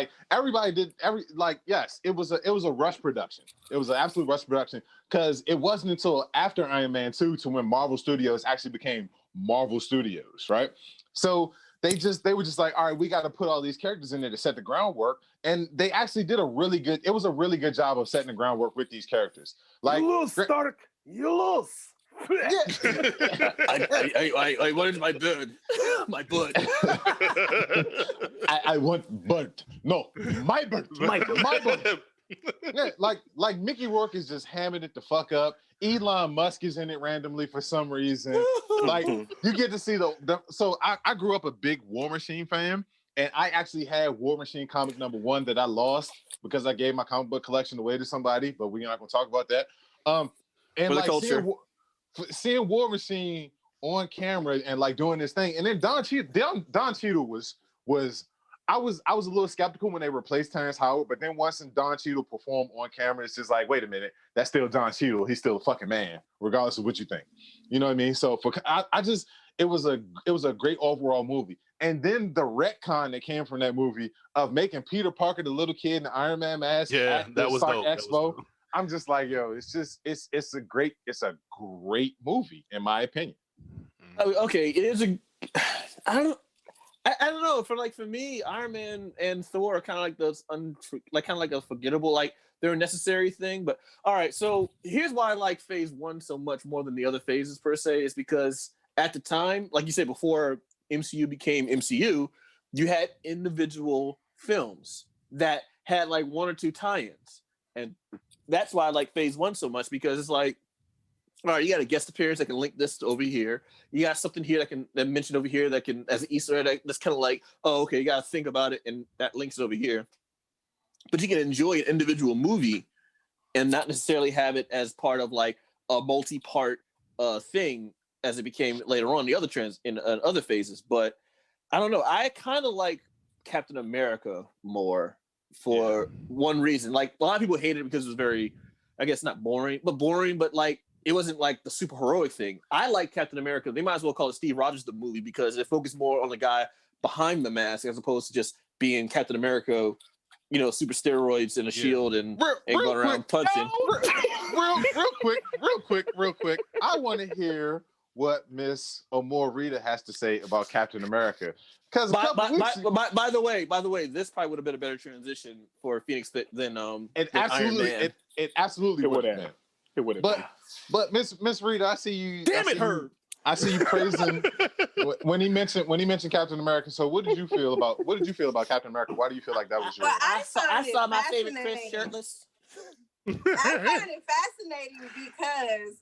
Like yes, it was a rush production. It was an absolute rush production because it wasn't until after Iron Man 2 to when Marvel Studios actually became Marvel Studios, right? So they were just like, all right, we got to put all these characters in there to set the groundwork, and they actually did a really good job of setting the groundwork with these characters. Like, you lose, Stark, you lose. Yeah. I wanted my bird. My bird. I want bird. No, my bird. My bird. Yeah, like Mickey Rourke is just hamming it the fuck up. Elon Musk is in it randomly for some reason. Like, you get to see so I grew up a big War Machine fan, and I actually had War Machine comic #1 that I lost because I gave my comic book collection away to somebody, but we're not gonna talk about that. And for the like culture. Seeing War Machine on camera and like doing this thing, and then Don Cheadle was I was a little skeptical when they replaced Terrence Howard, but then once Don Cheadle performed on camera, it's just like, wait a minute, that's still Don Cheadle. He's still a fucking man, regardless of what you think. You know what I mean? So it was a great overall movie. And then the retcon that came from that movie of making Peter Parker the little kid in the Iron Man mask. Yeah, that was dope. Expo. I'm just like, yo, it's a great movie in my opinion. Okay, it is I don't know. For me, Iron Man and Thor are kind of like those a forgettable, like they're a necessary thing. But all right, so here's why I like Phase 1 so much more than the other phases per se is because at the time, like you said before, MCU became MCU, you had individual films that had like 1 or 2 tie-ins, and that's why I like Phase 1 so much because it's like, all right, you got a guest appearance that can link this to over here. You got something here that mentioned over here that can, as an Easter egg, that's kind of like, oh, okay, you got to think about it, and that links it over here. But you can enjoy an individual movie and not necessarily have it as part of like a multi-part thing as it became later on in other phases. But I don't know. I kind of like Captain America more for one reason. Like, a lot of people hated it because it was very, I guess not boring, but like, it wasn't like the super heroic thing. I like Captain America. They might as well call it Steve Rogers the movie because it focused more on the guy behind the mask as opposed to just being Captain America, super steroids and a shield and going around punching. Real quick. I want to hear what Miss Rita has to say about Captain America. Because by the way, this probably would have been a better transition for Phoenix Fit than Iron Man. It absolutely would have been. It would have. But Miss Rita, I see you. Damn it, Herb. I see you praising when he mentioned Captain America. So what did you feel about Captain America? Why do you feel like that was your? Well, I saw my favorite Chris shirtless. I found it fascinating because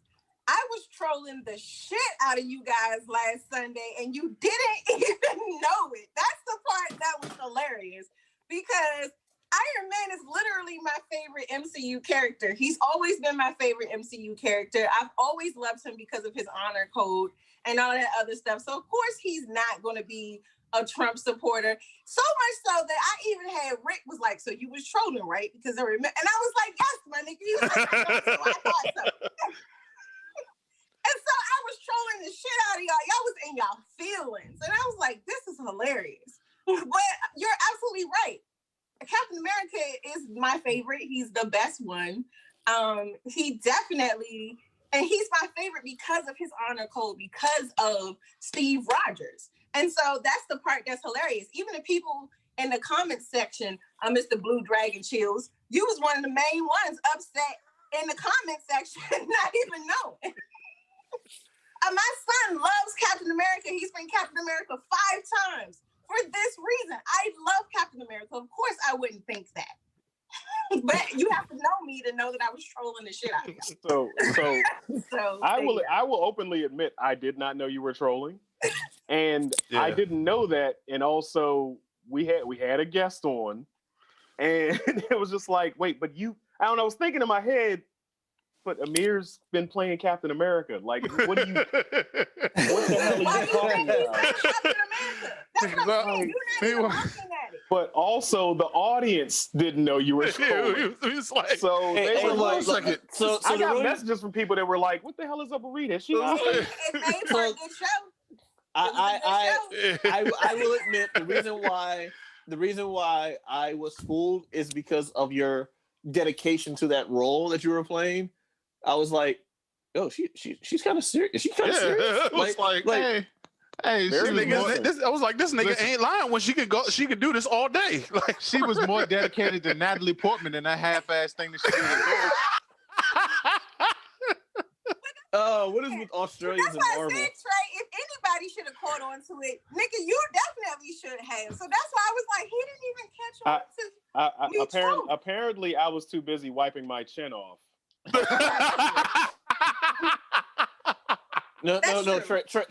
I was trolling the shit out of you guys last Sunday, and you didn't even know it. That's the part that was hilarious because Iron Man is literally my favorite MCU character. He's always been my favorite MCU character. I've always loved him because of his honor code and all that other stuff. So of course he's not going to be a Trump supporter. So much so that I even had Rick was like, "So you was trolling, right?" Because I remember, and I was like, "Yes, my nigga." He was like, "I thought so." And so I was trolling the shit out of y'all. Y'all was in y'all feelings, and I was like, "This is hilarious." But you're absolutely right. Captain America is my favorite. He's the best one. He definitely, and he's my favorite because of his honor code, because of Steve Rogers. And so that's the part that's hilarious. Even the people in the comments section, Mr. Blue Dragon Chills, you was one of the main ones upset in the comment section, not even knowing. My son loves Captain America. He's been Captain America 5 times. For this reason, I love Captain America. Of course, I wouldn't think that. But you have to know me to know that I was trolling the shit out of you. So I will openly admit I did not know you were trolling, and I didn't know that. And also, we had a guest on, and it was just like, wait, but you? I don't know. I was thinking in my head, but Amir's been playing Captain America. Like, what do you? What the hell are you talking about? Captain America. That's what I'm saying. You're not even looking at it. But also, the audience didn't know you were trolling. So they were like, so I got messages from people that were like, "What the hell is up with Rita? Is she not?" It made for a good show. I will admit the reason why I was fooled is because of your dedication to that role that you were playing. I was like, oh, she's kind of serious. Is she kind of serious? It was like hey, this nigga ain't lying when she could do this all day. Like she was more dedicated to Natalie Portman than that half-ass thing that she did in Thor. What is with Australians and Marvel? Said, Trey, if anybody should have caught on to it, nigga, you definitely should have. So that's why I was like, he didn't even catch on to apparently, I was too busy wiping my chin off. No,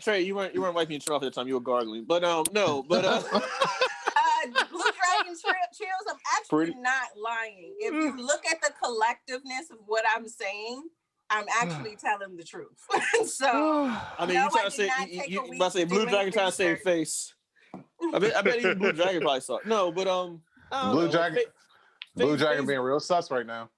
Trey, you weren't wiping your chin off at the time. You were gargling, but Blue Dragon Chills, I'm actually not lying. If you look at the collectiveness of what I'm saying, I'm actually telling the truth. So I mean, you trying to say you about to say Blue Dragon trying to save face. I bet even Blue Dragon probably saw it. No, but Blue Dragon being real sus right now.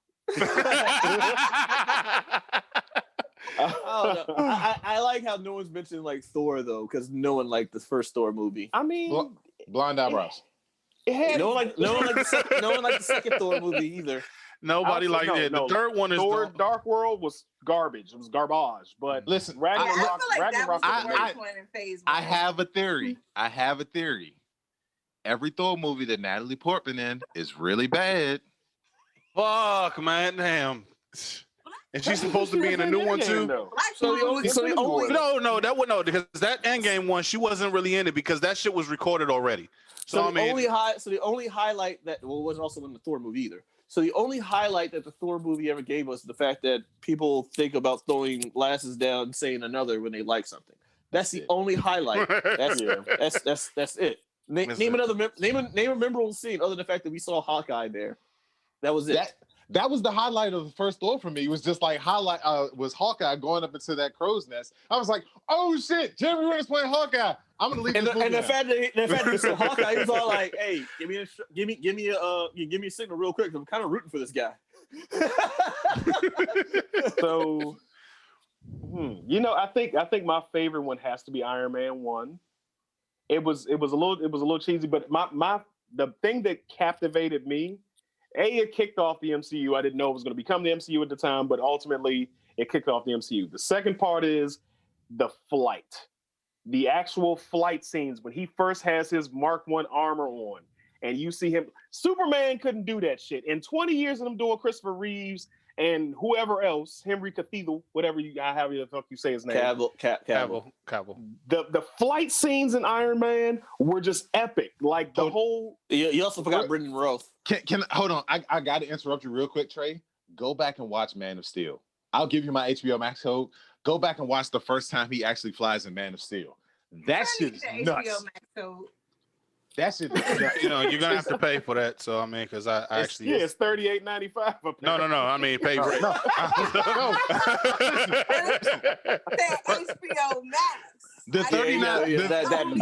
I like how no one's mentioned like Thor though, because no one liked the first Thor movie. I mean, blonde eyebrows. No one liked the second Thor movie either. Nobody liked it. The third one is Thor Dark World was garbage. It was garbage. But listen, Ragnarok I have a theory. Every Thor movie that Natalie Portman in is really bad. Fuck, man, damn. And she's supposed to be in a new one too. No, because that Endgame one, she wasn't really in it because that shit was recorded already. The only highlight that wasn't also in the Thor movie either. So the only highlight that the Thor movie ever gave us is the fact that people think about throwing glasses down and saying another when they like something. That's the only highlight. That's it. Name a memorable scene other than the fact that we saw Hawkeye there. That was it. That was the highlight of the first Thor for me. It was just like was Hawkeye going up into that crow's nest. I was like, oh shit, Jeremy Renner's playing Hawkeye. I'm gonna leave this movie. And the fact that he saw Hawkeye, he was all like, hey, give me a signal real quick. I'm kind of rooting for this guy. So I think my favorite one has to be Iron Man 1. It was a little cheesy, but the thing that captivated me, it kicked off the MCU. I didn't know it was going to become the MCU at the time, but ultimately it kicked off the MCU. The second part is the flight. The actual flight scenes when he first has his Mark I armor on and you see him. Superman couldn't do that shit. In 20 years of him doing Christopher Reeves and whoever else, Henry Cavill, whatever however the fuck you say his name. Cavill. The flight scenes in Iron Man were just epic. Like the whole. You also forgot Brendan Roth. Can hold on? I got to interrupt you real quick, Trey. Go back and watch Man of Steel. I'll give you my HBO Max code. Go back and watch the first time he actually flies in Man of Steel. That shit's nuts. HBO Max code. That shit. You know, you're gonna have to pay for that. So I mean, because I actually it's $38.95. No. I mean, pay for it. No. That HBO Max. The 39.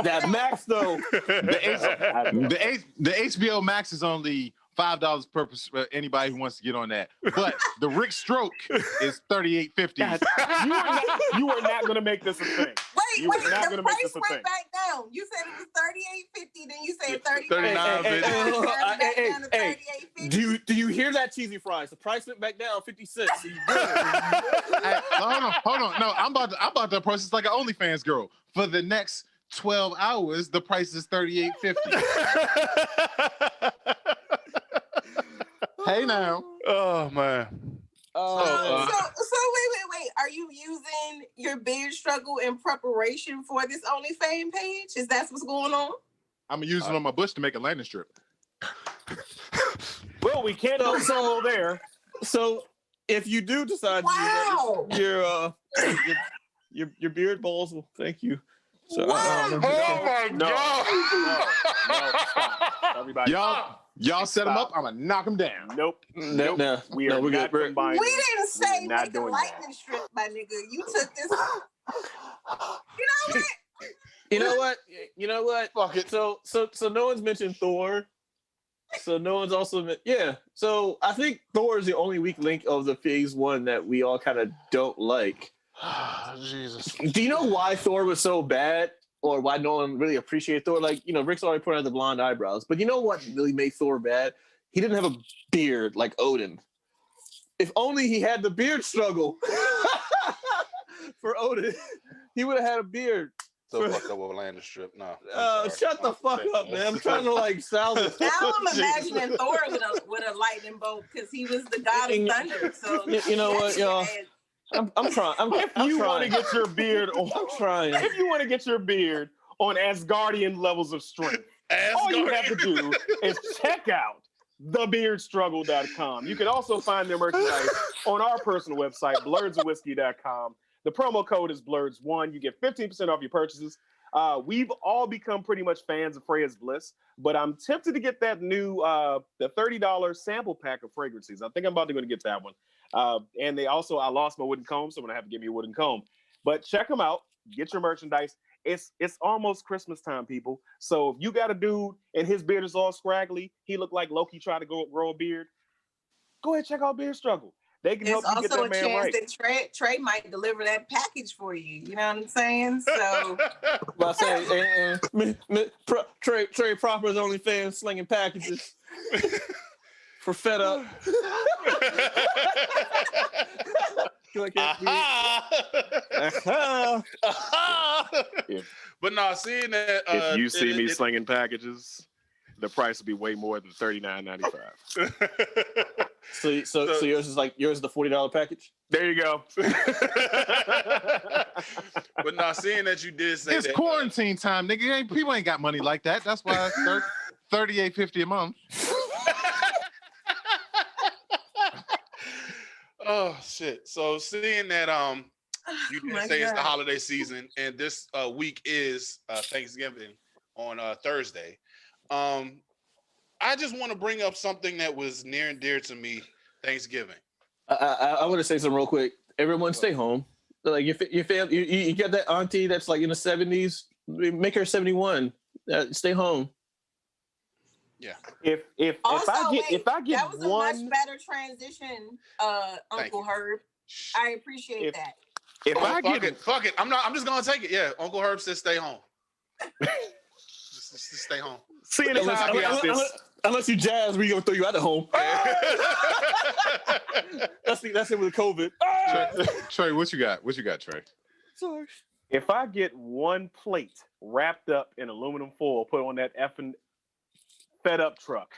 That Max though. The HBO Max is only $5 per anybody who wants to get on that. But the Rickstro is $38.50. You are not going to make this a thing. Wait, the price went back down. You said it was $38.50, then you said $39.50. Do you hear that, cheesy fries? The price went back down 50 cents. So Hold on. No, I'm about to approach this like an OnlyFans girl. For the next 12 hours, the price is $38.50. Hey now. Oh man. So wait. Are you using your beard struggle in preparation for this OnlyFans page? Is that what's going on? I'm using it on my bush to make a landing strip. Well, we can't do solo there. So if you do decide to use your beard balls, well, thank you. So, oh my God. No, stop. Everybody. Y'all set them up. I'm gonna knock them down. Nope. No, we are not combining. We didn't say make a lightning that. strip, my nigga. You took this. You know what? Fuck it. So no one's mentioned Thor. So no one's also So I think Thor is the only weak link of the Phase 1 that we all kind of don't like. Jesus. Do you know why Thor was so bad? Or why no one really appreciated Thor? Like, Rick's already pointed out the blonde eyebrows. But you know what really made Thor bad? He didn't have a beard like Odin. If only he had the beard struggle for Odin, he would have had a beard. So fucked up with a landing strip. No. Shut the fuck up, man. I'm trying to salvage. Now I'm imagining Thor with a lightning bolt because he was the god of thunder. So you know what, y'all? I'm trying. If you want to get your beard on, I'm trying. If you want to get your beard on Asgardian levels of strength, all you have to do is check out thebeardstruggle.com. You can also find their merchandise on our personal website, blurredsofwhiskey.com. The promo code is blurreds1. You get 15% off your purchases. We've all become pretty much fans of Freya's Bliss, but I'm tempted to get that new the $30 sample pack of fragrances. I think I'm about to go to get that one. And they also, I lost my wooden comb, so I'm gonna have to give me a wooden comb. But check them out. Get your merchandise. It's almost Christmas time, people. So if you got a dude and his beard is all scraggly, he looked like Loki tried to grow a beard. Go ahead, check out Beard Struggle. They can help you get that man right. There's also a chance that Trey might deliver that package for you. You know what I'm saying? So, I say, Trey Proper's OnlyFans slinging packages for Fed Up. But no, seeing that if you see me slinging packages, the price will be way more than $39.95. So yours is the $40 package. There you go. But now seeing that you did say it's that, quarantine time, nigga. People ain't got money like that. That's why it's $38.50 a month. Oh shit! So seeing that you did say it's the holiday season, and this week is Thanksgiving on Thursday. I just want to bring up something that was near and dear to me. Thanksgiving. I want to say something real quick. Everyone, stay home. Like you get that auntie that's like in the 70s. Make her 71. Stay home. Yeah. If I get that was one, a much better transition, Uncle Herb. I appreciate that. If I fuck get it, fuck it. I'm not. I'm just gonna take it. Yeah. Uncle Herb says stay home. just stay home. Seeing as how I got this. Unless you jazz, we gonna throw you out of home. That's it with COVID. Trey, what you got? What you got, Trey? Sorry. If I get one plate wrapped up in aluminum foil, put on that effing Fed Up truck,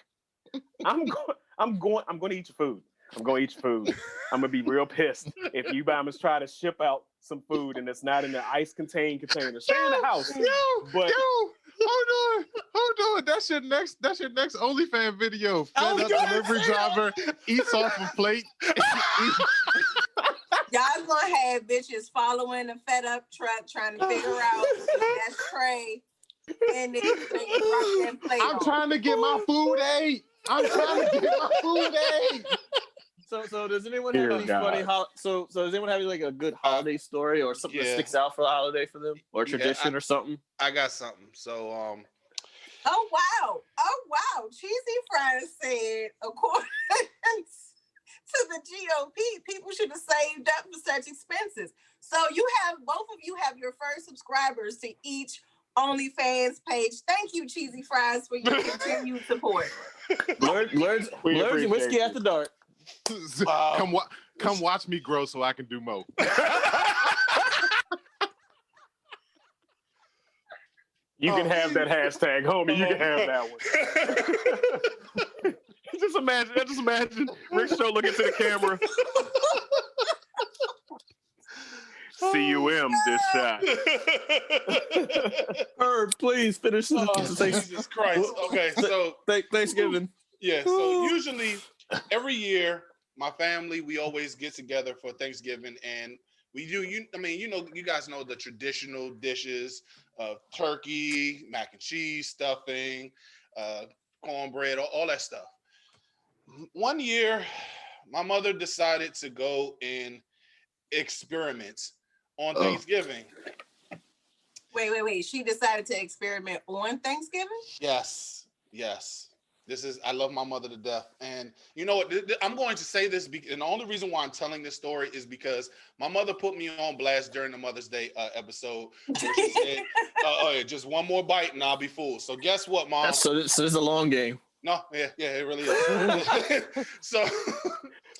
I'm going to eat your food. I'm gonna eat your food. I'm gonna be real pissed if you Bahamas try to ship out some food and it's not in the ice contained container. Stay in the house. Hold on. That's your next OnlyFans video. Fed up delivery driver eats off a plate. Y'all gonna have bitches following a fed up truck trying to figure out if that's Trey. And then I'm trying to get my food ate. So does anyone have any funny so does anyone have like a good holiday story or something that sticks out for a holiday for them or tradition or something? I got something. So Oh wow. Cheesy Fries said according to the GOP, people should have saved up for such expenses. So both of you have your first subscribers to each OnlyFans page. Thank you, Cheesy Fries, for your continued support. Blurs and whiskey after dark. Come watch me grow so I can do more. You can have that hashtag, homie. You can have that one. Just imagine Rickstro looking to the camera. CUM this shot. Herb, please finish this. Jesus Christ. Okay, so Thanksgiving. Yeah, so usually every year, my family, we always get together for Thanksgiving, and we do. You guys know the traditional dishes of turkey, mac and cheese, stuffing, cornbread, all that stuff. One year, my mother decided to go and experiment on Thanksgiving. Wait. She decided to experiment on Thanksgiving? Yes. I love my mother to death. And you know what? I'm going to say this, and the only reason why I'm telling this story is because my mother put me on blast during the Mother's Day episode where she said, just one more bite and I'll be full. So guess what, Mom? So this is a long game. No, yeah, it really is. So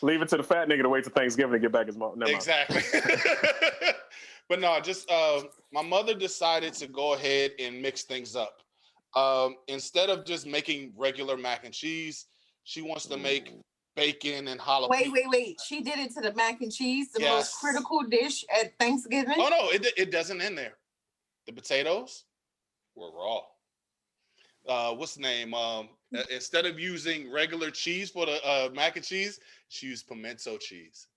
leave it to the fat nigga to wait till Thanksgiving to get back his mom. Exactly. But no, my mother decided to go ahead and mix things up. Instead of just making regular mac and cheese, she wants to make bacon and jalapeno. Wait. She did it to the mac and cheese, the most critical dish at Thanksgiving? Oh, no, it doesn't in there. The potatoes were raw. What's the name? Instead of using regular cheese for the mac and cheese, she used pimento cheese.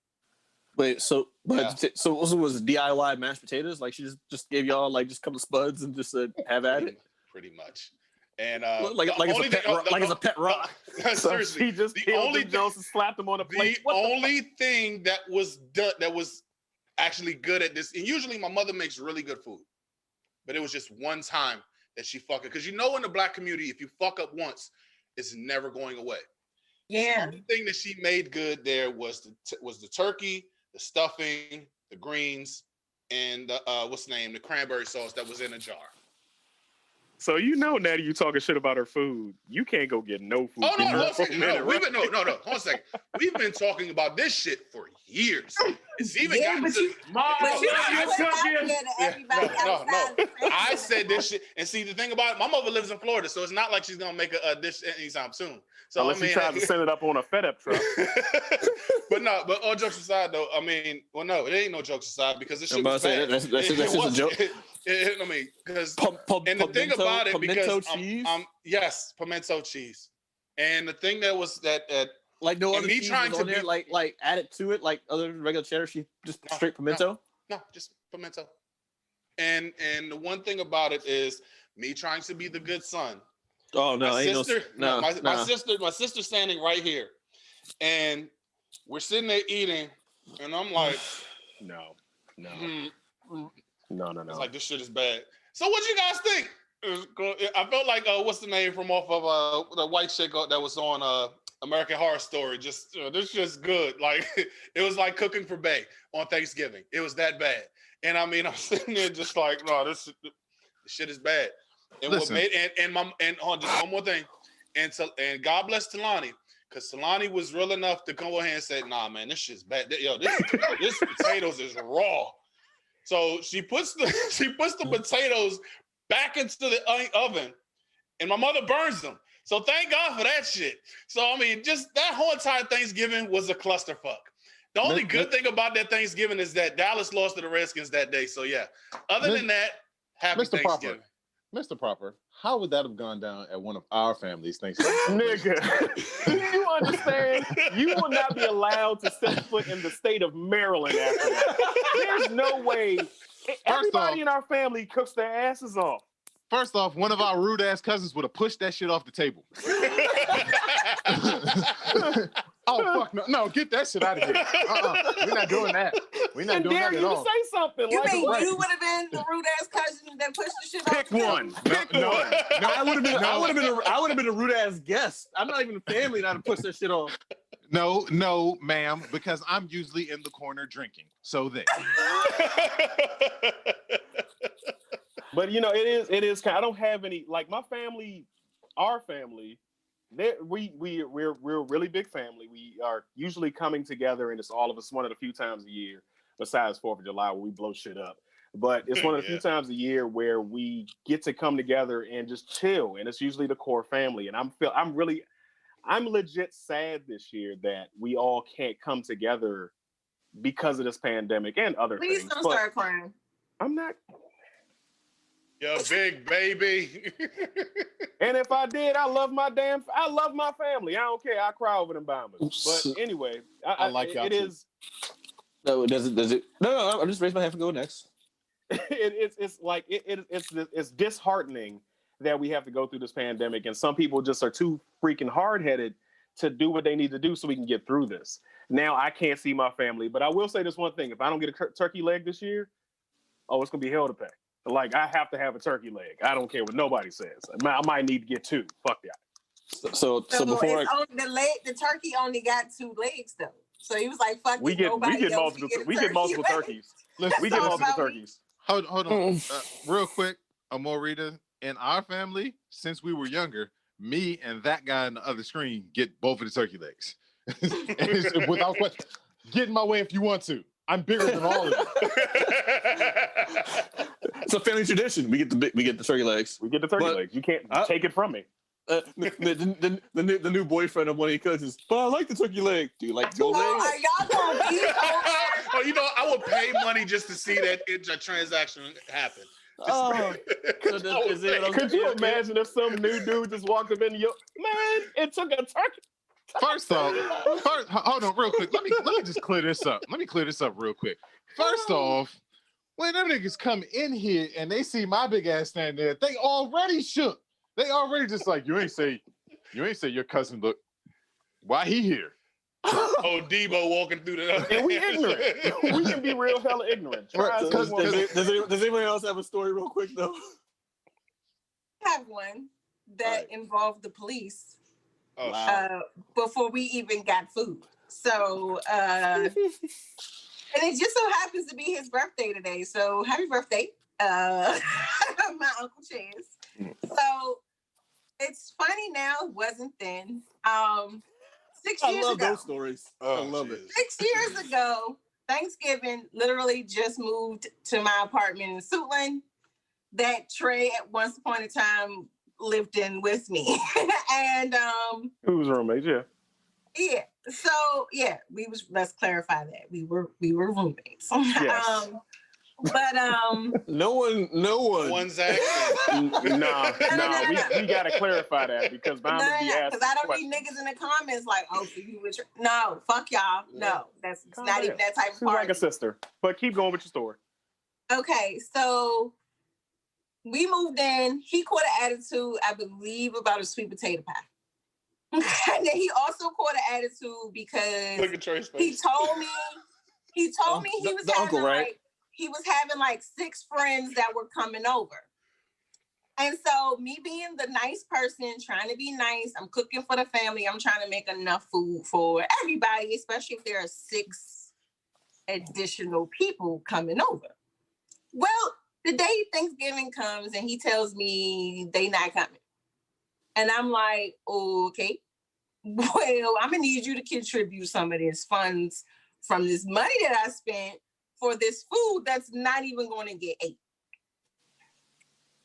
Wait, so was it DIY mashed potatoes? Like she just gave y'all like just a couple of spuds and just said have at it? Pretty much. And it's a pet rock. Seriously, he just killed Jones and slapped him on the plate. The only thing that was done that was actually good at this, and usually my mother makes really good food, but it was just one time that she fucked it. Because in the Black community, if you fuck up once, it's never going away. Yeah. The only thing that she made good there was the turkey, the stuffing, the greens, and the cranberry sauce that was in a jar. So Natty, you talking shit about her food. You can't go get no food. Oh no! Hold on a second. We've been talking about this shit for years. It's even gotten to I said this shit, and see the thing about it, my mother lives in Florida, so it's not like she's gonna make a dish anytime soon. So unless she tries to send it up on a FedEx truck. But all jokes aside, though, it ain't no jokes aside because this shit was bad. That's just a joke. Because and the thing about it, because yes, pimento cheese, and the thing that was that like no other me cheese trying was to on there, like added to it, like other than regular cheddar, she just straight pimento. No, just pimento. And the one thing about it is me trying to be the good son. Oh no, my sister standing right here, and we're sitting there eating, and I'm like, no. It's like, this shit is bad. So what you guys think? I felt like what's the name from off of the white chick that was on American Horror Story? Just this just good. Like it was like cooking for Bay on Thanksgiving. It was that bad. And I'm sitting there just like, no, this shit is bad. And Listen. What made and on just one more thing, and God bless Talani, because Talani was real enough to come over here and say, nah, man, this shit's bad. Yo, this potatoes is raw. So she puts the potatoes back into the oven, and my mother burns them. So thank God for that shit. So I mean, just that whole entire Thanksgiving was a clusterfuck. The only good thing about that Thanksgiving is that Dallas lost to the Redskins that day. So yeah. Other than that, happy Mr. Thanksgiving. Mr. Proper, how would that have gone down at one of our families' Thanksgiving? Nigga, you understand? You will not be allowed to set foot in the state of Maryland after that. There's no way. Everybody in our family cooks their asses off. First off, one of our rude ass cousins would have pushed that shit off the table. Oh fuck no, get that shit out of here. We're not doing that. We're not doing that at all. Say something. You like, mean right. you would have been the rude ass cousin that pushed the shit off? Pick one. No, I would have been a rude ass guest. I'm not even a family now to push that shit off. No, ma'am, because I'm usually in the corner drinking. So there. But you know, it is. I don't have any like my family, our family. We're a really big family. We are usually coming together, and it's all of us one of the few times a year, besides 4th of July, where we blow shit up. But it's one of the few times a year where we get to come together and just chill, and it's usually the core family. And I'm legit sad this year that we all can't come together because of this pandemic and other things. Please don't start crying. I'm not. You're big baby. And if I did, I love my family. I don't care. I cry over them bombers. But anyway, I like y'all it too. is. No, does it? No. I'm just raising my hand and go next. It's disheartening that we have to go through this pandemic, and some people just are too freaking hard-headed to do what they need to do so we can get through this. Now I can't see my family, but I will say this one thing: if I don't get a turkey leg this year, it's gonna be hell to pay. Like, I have to have a turkey leg. I don't care what nobody says. I might need to get 2. Fuck that. So before the turkey only got 2 legs though. So he was like, "Fuck we it, get multiple. We get multiple turkeys. Listen, we get multiple turkeys. Hold on, real quick, Amorita. In our family, since we were younger, me and that guy on the other screen get both of the turkey legs. Without question, get in my way if you want to. I'm bigger than all of you. It's a family tradition. We get the turkey legs. We get the turkey legs. You can't take it from me. The new boyfriend of one of your cousins. But I like the turkey leg. Do you like the legs? Are y'all gonna be Oh, you know, I would pay money just to see that transaction happen. Could you imagine if some new dude just walked up in your man? It took a turkey. First off, hold on, real quick. Let me just clear this up. Let me clear this up real quick. First off, when them niggas come in here and they see my big ass standing there, they already shook. They already just like, you ain't say your cousin look. Why he here? Oh, Debo walking through the. And we ignorant. We can be real hella ignorant. Does anyone else have a story real quick though? I have one that involved the police. Oh, wow. Before we even got food. So, and it just so happens to be his birthday today. So happy birthday, my Uncle Chance. So it's funny now, wasn't then. 6 years ago. I love those stories. I love it. 6 years ago, Thanksgiving, literally just moved to my apartment in Suitland that Trey at once upon a time lived in with me. And who was roommates? Yeah. So let's clarify that. We were roommates. Yes. But no one's acting. No. We gotta clarify that because Bound would be asking. Because I don't need niggas in the comments like, oh, so you would no, fuck y'all. No, that's not even that type of party. She's like a sister. But keep going with your story. Okay, so we moved in. He caught an attitude, I believe, about a sweet potato pie. And then he also caught an attitude because look at Trey's face. He told me he was having uncle, right? He was having like 6 friends that were coming over. And so me being the nice person, trying to be nice, I'm cooking for the family. I'm trying to make enough food for everybody, especially if there are 6 additional people coming over. Well, the day Thanksgiving comes and he tells me they not coming. And I'm like, okay, well, I'm gonna need you to contribute some of these funds from this money that I spent for this food that's not even going to get ate.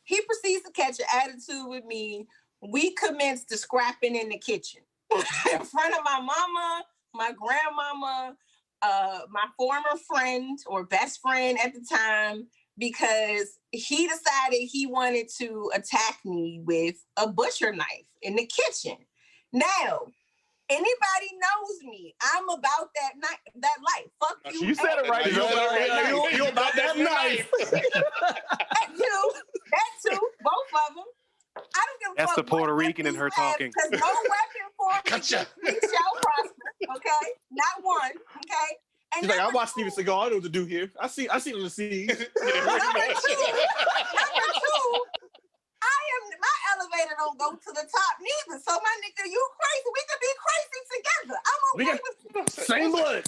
He proceeds to catch an attitude with me we commenced to scrapping in the kitchen in front of my mama, my grandmama, my former friend or best friend at the time, because he decided he wanted to attack me with a butcher knife in the kitchen. Now, anybody knows me, I'm about that life. Fuck you. You said it right. You about that knife. That too, both of them. I don't give a fuck. That's the Puerto Rican in her talking. Because no weapon formed Gotcha. we shall prosper. Okay, not one. Okay. And She's like, I watched Steven Seagal. I know what to do here. I see on the scene. Number two, my elevator don't go to the top neither. So my nigga, you crazy. We could be crazy together. I'm okay with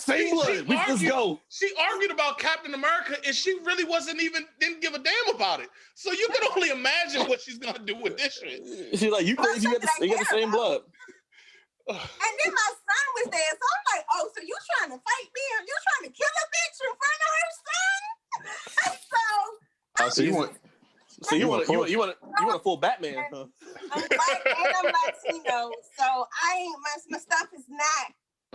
same blood. We just go. She argued about Captain America, and she really didn't give a damn about it. So you can only imagine what she's gonna do with this shit. She's like, you crazy? You got the same blood. And then my son was there, so I'm like, oh, so you trying to fight me, or you trying to kill a bitch in front of her son? So you want a full Batman? Huh? I'm black and I'm Latino, so my stuff is not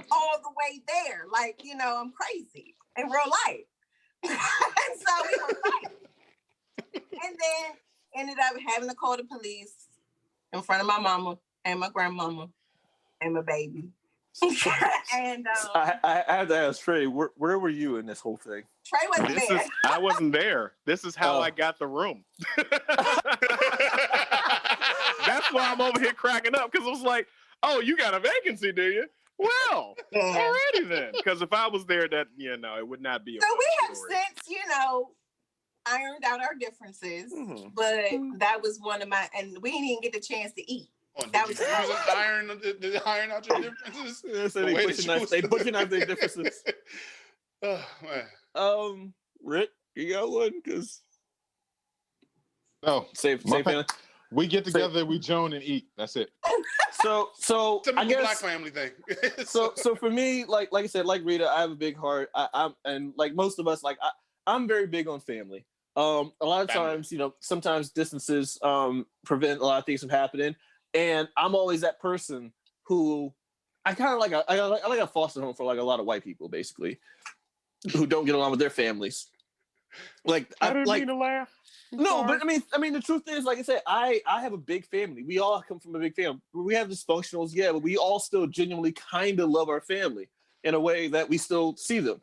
all the way there. Like, I'm crazy in real life, and so we were fighting, and then ended up having to call the police in front of my mama and my grandmama and my baby. And I have to ask Trey, where were you in this whole thing? Trey wasn't there. I wasn't there. This is how I got the room. That's why I'm over here cracking up, because it was like, oh, you got a vacancy, do you? Well, already then. Because if I was there, that, it would not be a So we have story. since, ironed out our differences, but that was one of my, and we didn't even get the chance to eat. That was iron out your differences. So they butcher knife their differences. Oh man. Rick, you got one? Because save family. We get together, we join and eat. That's it. So Typical I guess black family thing. so for me, like I said, like Rita, I have a big heart. I'm and like most of us, I'm very big on family. A lot of times, sometimes distances prevent a lot of things from happening. And I'm always that person who I kind of like a foster home for like a lot of white people, basically, who don't get along with their families. Like I didn't mean to laugh. No, but I mean, the truth is, like I said, I have a big family. We all come from a big family. We have dysfunctionals, yeah, but we all still genuinely kind of love our family in a way that we still see them.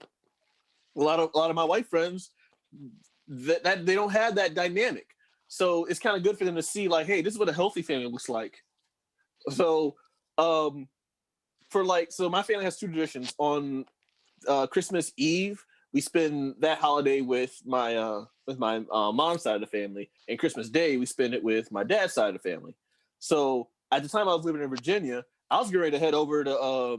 A lot of my white friends that they don't have that dynamic. So it's kind of good for them to see, like, hey, this is what a healthy family looks like. So, so my family has two traditions. On Christmas Eve, we spend that holiday with my mom's side of the family, and Christmas Day we spend it with my dad's side of the family. So at the time I was living in Virginia, I was getting ready to head over to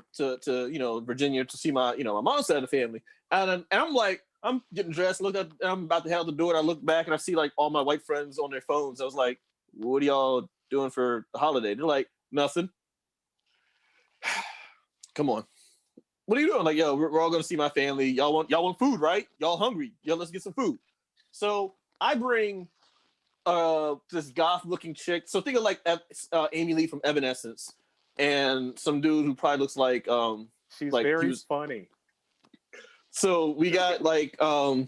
Virginia to see my my mom's side of the family, and I'm like, I'm getting dressed, looked up, and I'm about to head out the door, and I look back and I see like all my white friends on their phones. I was like, what are y'all doing for the holiday? They're like, nothing. Come on. What are you doing? Like, yo, we're all gonna see my family. Y'all want food, right? Y'all hungry? Yo, let's get some food. So I bring this goth-looking chick. So think of like Amy Lee from Evanescence, and some dude who probably looks like she's like very funny. So we got like so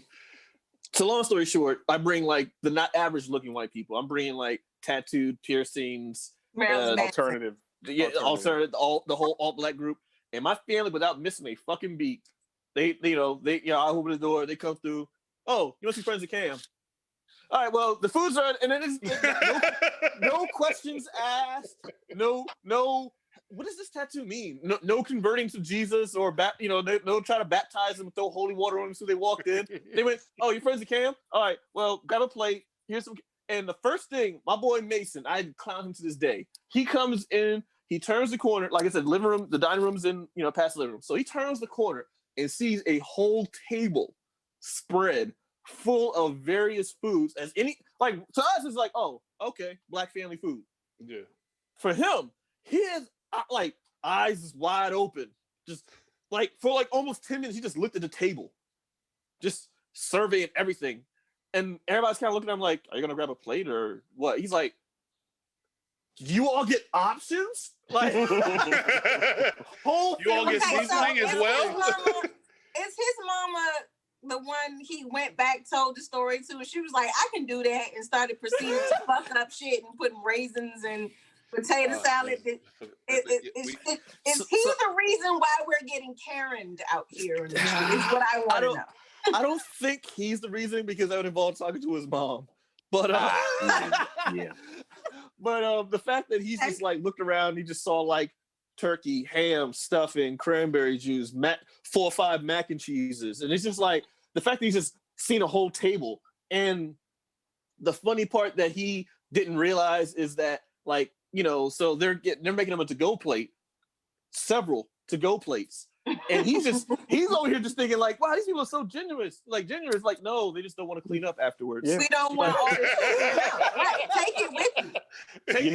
long story short, I bring like the not average looking white people. I'm bringing like tattooed, piercings, alternative, the whole all black group. And my family, without missing a fucking beat, I open the door, they come through. Oh, you must be friends with Cam. All right, well, the food's are, and then it's no questions asked. No. What does this tattoo mean? No converting to Jesus or no try to baptize them, throw holy water on them so they walked in. They went, oh, you're friends with Cam? All right, well, grab a plate. Here's some. And the first thing, my boy Mason, I clown him to this day. He comes in, he turns the corner. Like I said, living room, the dining room's in, past the living room. So he turns the corner and sees a whole table spread full of various foods. To us, it's like, oh, okay, black family food. Yeah. For him, his eyes is wide open. Just like for like almost 10 minutes, he just looked at the table, just surveying everything. And everybody's kind of looking at him like, are you going to grab a plate or what? He's like, you all get options? Like, You all get seasoning as well? Is his mama the one he went back, told the story to, and she was like, I can do that, and started proceeding to fuck up shit and putting raisins and potato salad. Is he the reason why we're getting Karen'd out here? Is what I want to know. I don't think he's the reason, because that would involve talking to his mom. But Yeah. But the fact that he's just like looked around, he just saw like turkey, ham, stuffing, cranberry juice, 4 or 5 mac and cheeses, and it's just like the fact that he's just seen a whole table. And the funny part that he didn't realize is that, like, you know, so they're making him a to-go plate, several to-go plates. And he's over here just thinking like, wow, these people are so generous. Like, no, they just don't want to clean up afterwards. Yeah. We don't want all this shit. Right. Take it with you. You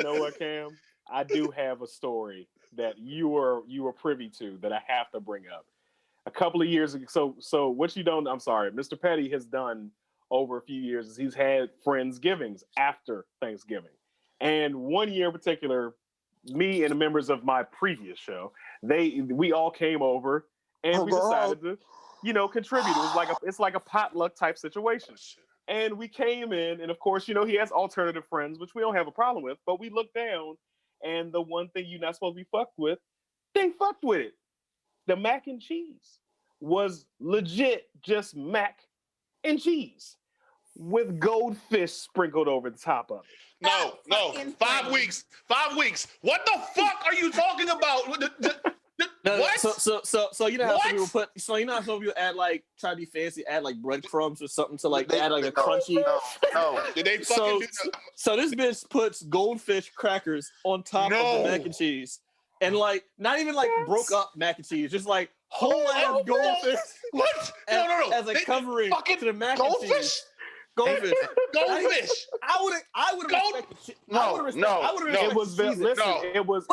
know what, Cam? I do have a story that you were privy to that I have to bring up. A couple of years ago, so what you don't, I'm sorry, Mr. Petty has done over a few years is he's had Friendsgivings after Thanksgiving. And one year in particular, me and the members of my previous show, we all came over and we decided to, contribute. It's like a potluck type situation. And we came in, and of course, he has alternative friends, which we don't have a problem with, but we looked down, and the one thing you're not supposed to be fucked with, they fucked with it. The mac and cheese was legit just mac and cheese with goldfish sprinkled over the top of it. No. 5 weeks. 5 weeks. What the fuck are you talking about? What? So you know how some people add, like, try to be fancy, add like breadcrumbs or something to like add like a crunchy. No. Did they fucking do that? So this bitch puts goldfish crackers on top of the mac and cheese. And like not even like broke up mac and cheese, just like whole ass goldfish. What? No. As a covering to the mac and cheese. Goldfish. I would have respected. It was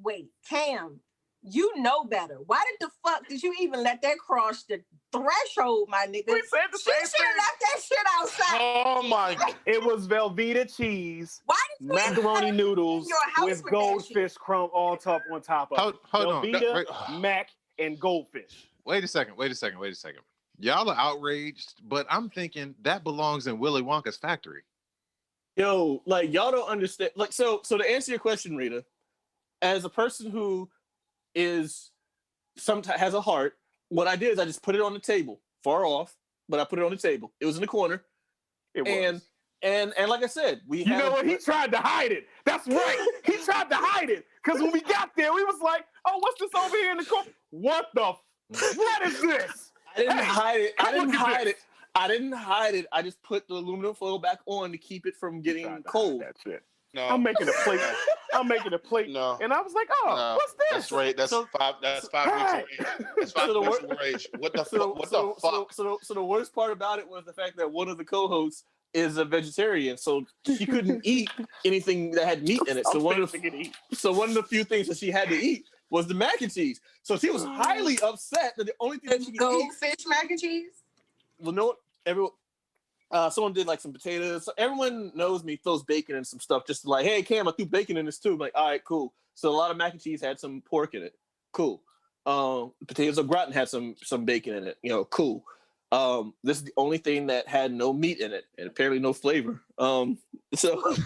Wait. Cam, you know better. Why the fuck did you even let that cross the threshold, my nigga? We said the same thing. She should have left that shit outside. Oh my God. It was Velveeta cheese, macaroni noodles with goldfish crumb on top of it. Hold on. Velveeta, mac, and goldfish. Wait a second. Y'all are outraged, but I'm thinking that belongs in Willy Wonka's factory. Yo, like, y'all don't understand. Like, so to answer your question, Rita, as a person who sometimes has a heart, what I did is I just put it on the table, far off, but I put it on the table. It was in the corner. It was. And like I said, you know what? He tried to hide it. That's right. He tried to hide it. Because when we got there, we was like, oh, what's this over here in the corner? What is this? I didn't hide it. I just put the aluminum foil back on to keep it from getting cold. That's it. No. I'm making a plate. No. And I was like, oh, what's this? That's right. That's 5 weeks of age. That's 5 weeks of age. What the fuck? So the worst part about it was the fact that one of the co-hosts is a vegetarian, so she couldn't eat anything that had meat in it. So one of the few things that she had to eat was the mac and cheese. So she was highly upset that the only thing that she could eat... Goldfish mac and cheese? Well, no, someone did like some potatoes. So everyone knows me, throws bacon and some stuff, just like, hey, Cam, I threw bacon in this too. I'm like, all right, cool. So a lot of mac and cheese had some pork in it. Cool. Potatoes au gratin had some bacon in it. Cool. This is the only thing that had no meat in it and apparently no flavor. So...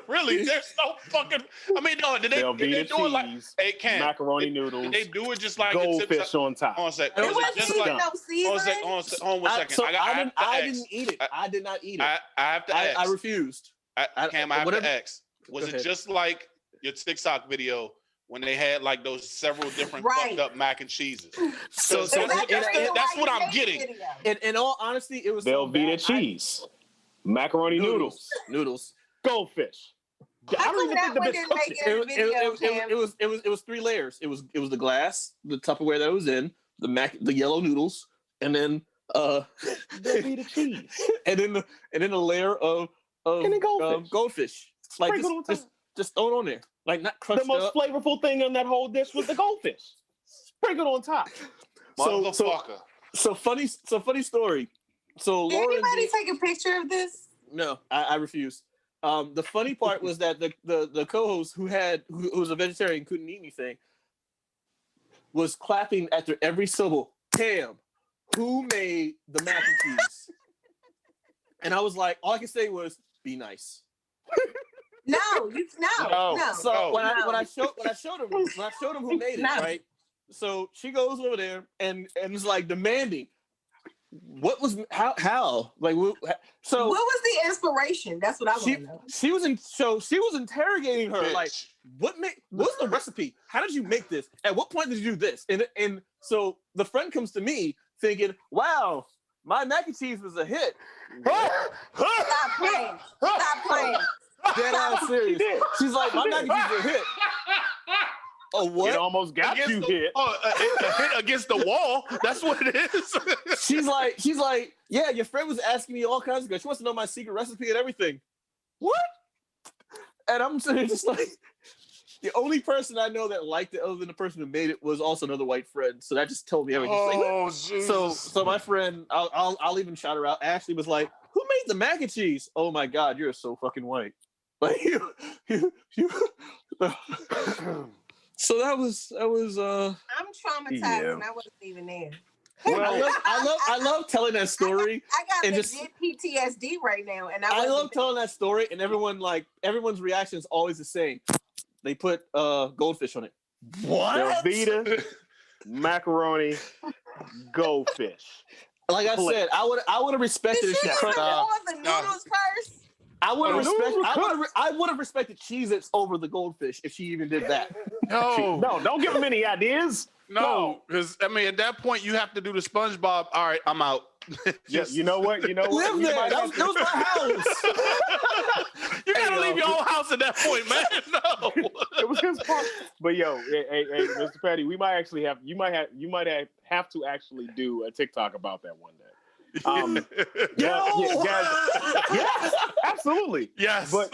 Really? There's no fucking... I mean, no, did they do it like... Hey, Cam, macaroni noodles. Did they do it just like... Goldfish on top. On a second. It wasn't just even no seasoning. Hold on 1 second. I didn't eat it. I did not eat it. I have to ask. I refused. Cam, I have to ask. Was it just like your TikTok video when they had like those several different fucked up mac and cheeses? So that's what I'm getting. In all honesty, it was Velveeta cheese, macaroni noodles, goldfish. I don't even think the bitch cooked it. It was 3 layers. It was the glass, the Tupperware that it was in, the yellow noodles, and then Velveeta cheese, and then a layer of goldfish. Like just throw it on there, like not crunched. The most flavorful thing in that whole dish was the goldfish, sprinkled on top. Motherfucker. So funny story. So Did Laura anybody take a picture of this? No, I refuse. The funny part was that the co-host who was a vegetarian, couldn't eat anything, was clapping after every syllable. Tam, who made the mac and cheese? And I was like, all I could say was, be nice. No. So when I showed him who made it, right? So she goes over there and is like demanding, what was how like so what was the inspiration? That's what I want to know. She was interrogating her like, what's the recipe? How did you make this? At what point did you do this? And so the friend comes to me thinking, wow, my mac and cheese was a hit. Stop playing. Dead ass serious. She's like, my mac and cheese was a hit. Oh, what? It almost got you hit. A hit against the wall. That's what it is. She's like, yeah, your friend was asking me all kinds of questions. She wants to know my secret recipe and everything. What? And I'm sitting just like, the only person I know that liked it other than the person who made it was also another white friend. So that just told me everything. Oh, Jesus. So my friend, I'll even shout her out. Ashley was like, who made the mac and cheese? Oh my God, you're so fucking white. Like you. So that was. I'm traumatized and I wasn't even there. Well, I love telling that story. I got legit PTSD right now, and I love telling that story, and everyone's reaction is always the same. They put goldfish on it. What? Velveeta, macaroni, goldfish. Like I said, I would have respected it. Did you even pour the noodles first? I would have respected Cheez-Its over the goldfish if she even did that. No, don't give them any ideas. No, because I mean, at that point, you have to do the SpongeBob. All right, I'm out. Yes, you know what? Live there. That was my house. You gotta leave your own house at that point, man. No, it was his part. But yo, hey, Mr. Petty, we might actually have you might have to actually do a TikTok about that one day. Guys, yes, absolutely. Yes, but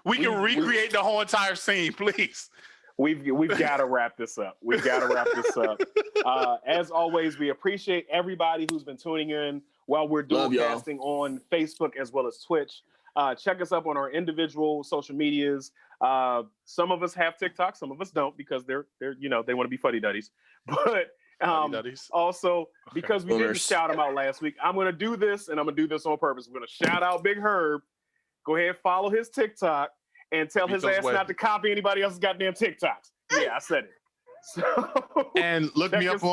we can recreate the whole entire scene, please. We've got to wrap this up. As always, we appreciate everybody who's been tuning in while we're doing casting on Facebook as well as Twitch. Check us up on our individual social medias. Some of us have TikTok, some of us don't because they're they want to be fuddy duddies. But also, because we didn't shout him out last week, I'm going to do this, and I'm going to do this on purpose. We're going to shout out Big Herb. Go ahead and follow his TikTok and tell his ass not to copy anybody else's goddamn TikToks. Yeah, I said it. So, and look me up at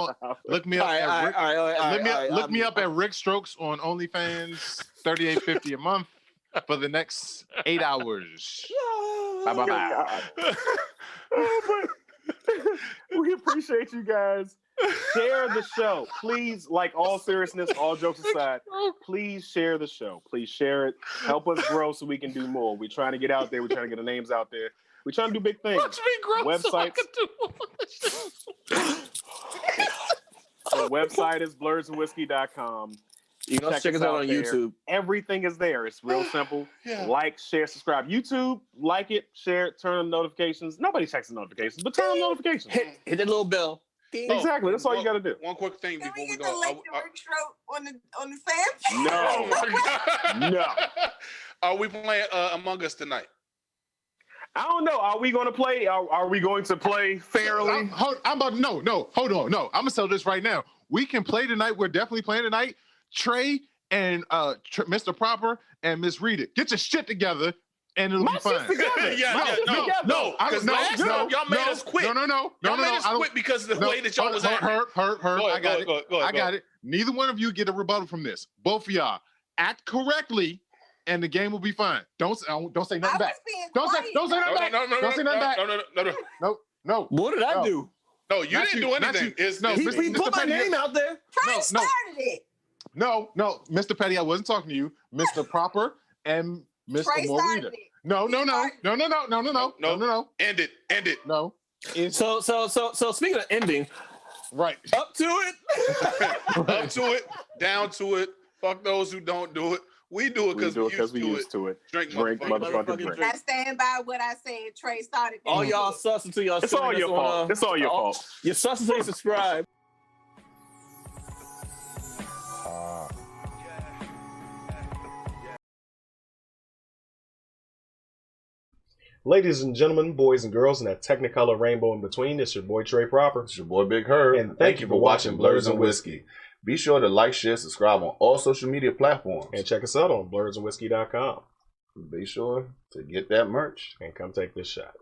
Rickstro on Onlyfans, $38.50 a month for the next 8 hours. Bye. We appreciate you guys. Share the show, please. Like, all seriousness, all jokes aside, please share the show. Please share it. Help us grow so we can do more. We're trying to get out there. We're trying to get the names out there. We're trying to do big things. Watch me grow websites. The website is blerdsandwhiskey.com. You can check us out on YouTube. Everything is there. It's real simple. Like, share, subscribe. YouTube, like it, share it, turn on notifications. Nobody checks the notifications, but turn on notifications. Hit that little bell. Exactly. That's all you got to do. One quick thing before we go. Can we get the Rickstro on the fan? No. Oh my God. No. Are we playing Among Us tonight? I don't know. Are we going to play? Are we going to play fairly? Hold on. No. I'm gonna tell this right now. We can play tonight. We're definitely playing tonight. Trey and Mr. Proper and Miss Rita, get your shit together. And it'll be fine. No. Because last time y'all made us quit. No. Y'all made us quit because of the way that y'all was acting. I got it. Neither one of you get a rebuttal from this. Both of y'all act correctly, and the game will be fine. Don't say nothing back. Don't say nothing back. Don't say nothing back. No. What did I do? No, you didn't do anything. He put my name out there. Trey started it. No, Mr. Petty, I wasn't talking to you. Mr. Proper and Mr. Morita. No. End it. No. So speaking of ending, right. Up to it. Up to it. Down to it. Fuck those who don't do it. We do it because we used to it. Drink motherfucking drink. I stand by what I said. Trey started. All y'all sus until y'all. It's all your fault. It's all your fault. You sus until you subscribe. Ladies and gentlemen, boys and girls, and that technicolor rainbow in between, it's your boy Trey Proper. It's your boy Big Herb. And thank you for watching Blurs and Whiskey. Be sure to like, share, subscribe on all social media platforms. And check us out on blursandwhiskey.com. Be sure to get that merch. And come take this shot.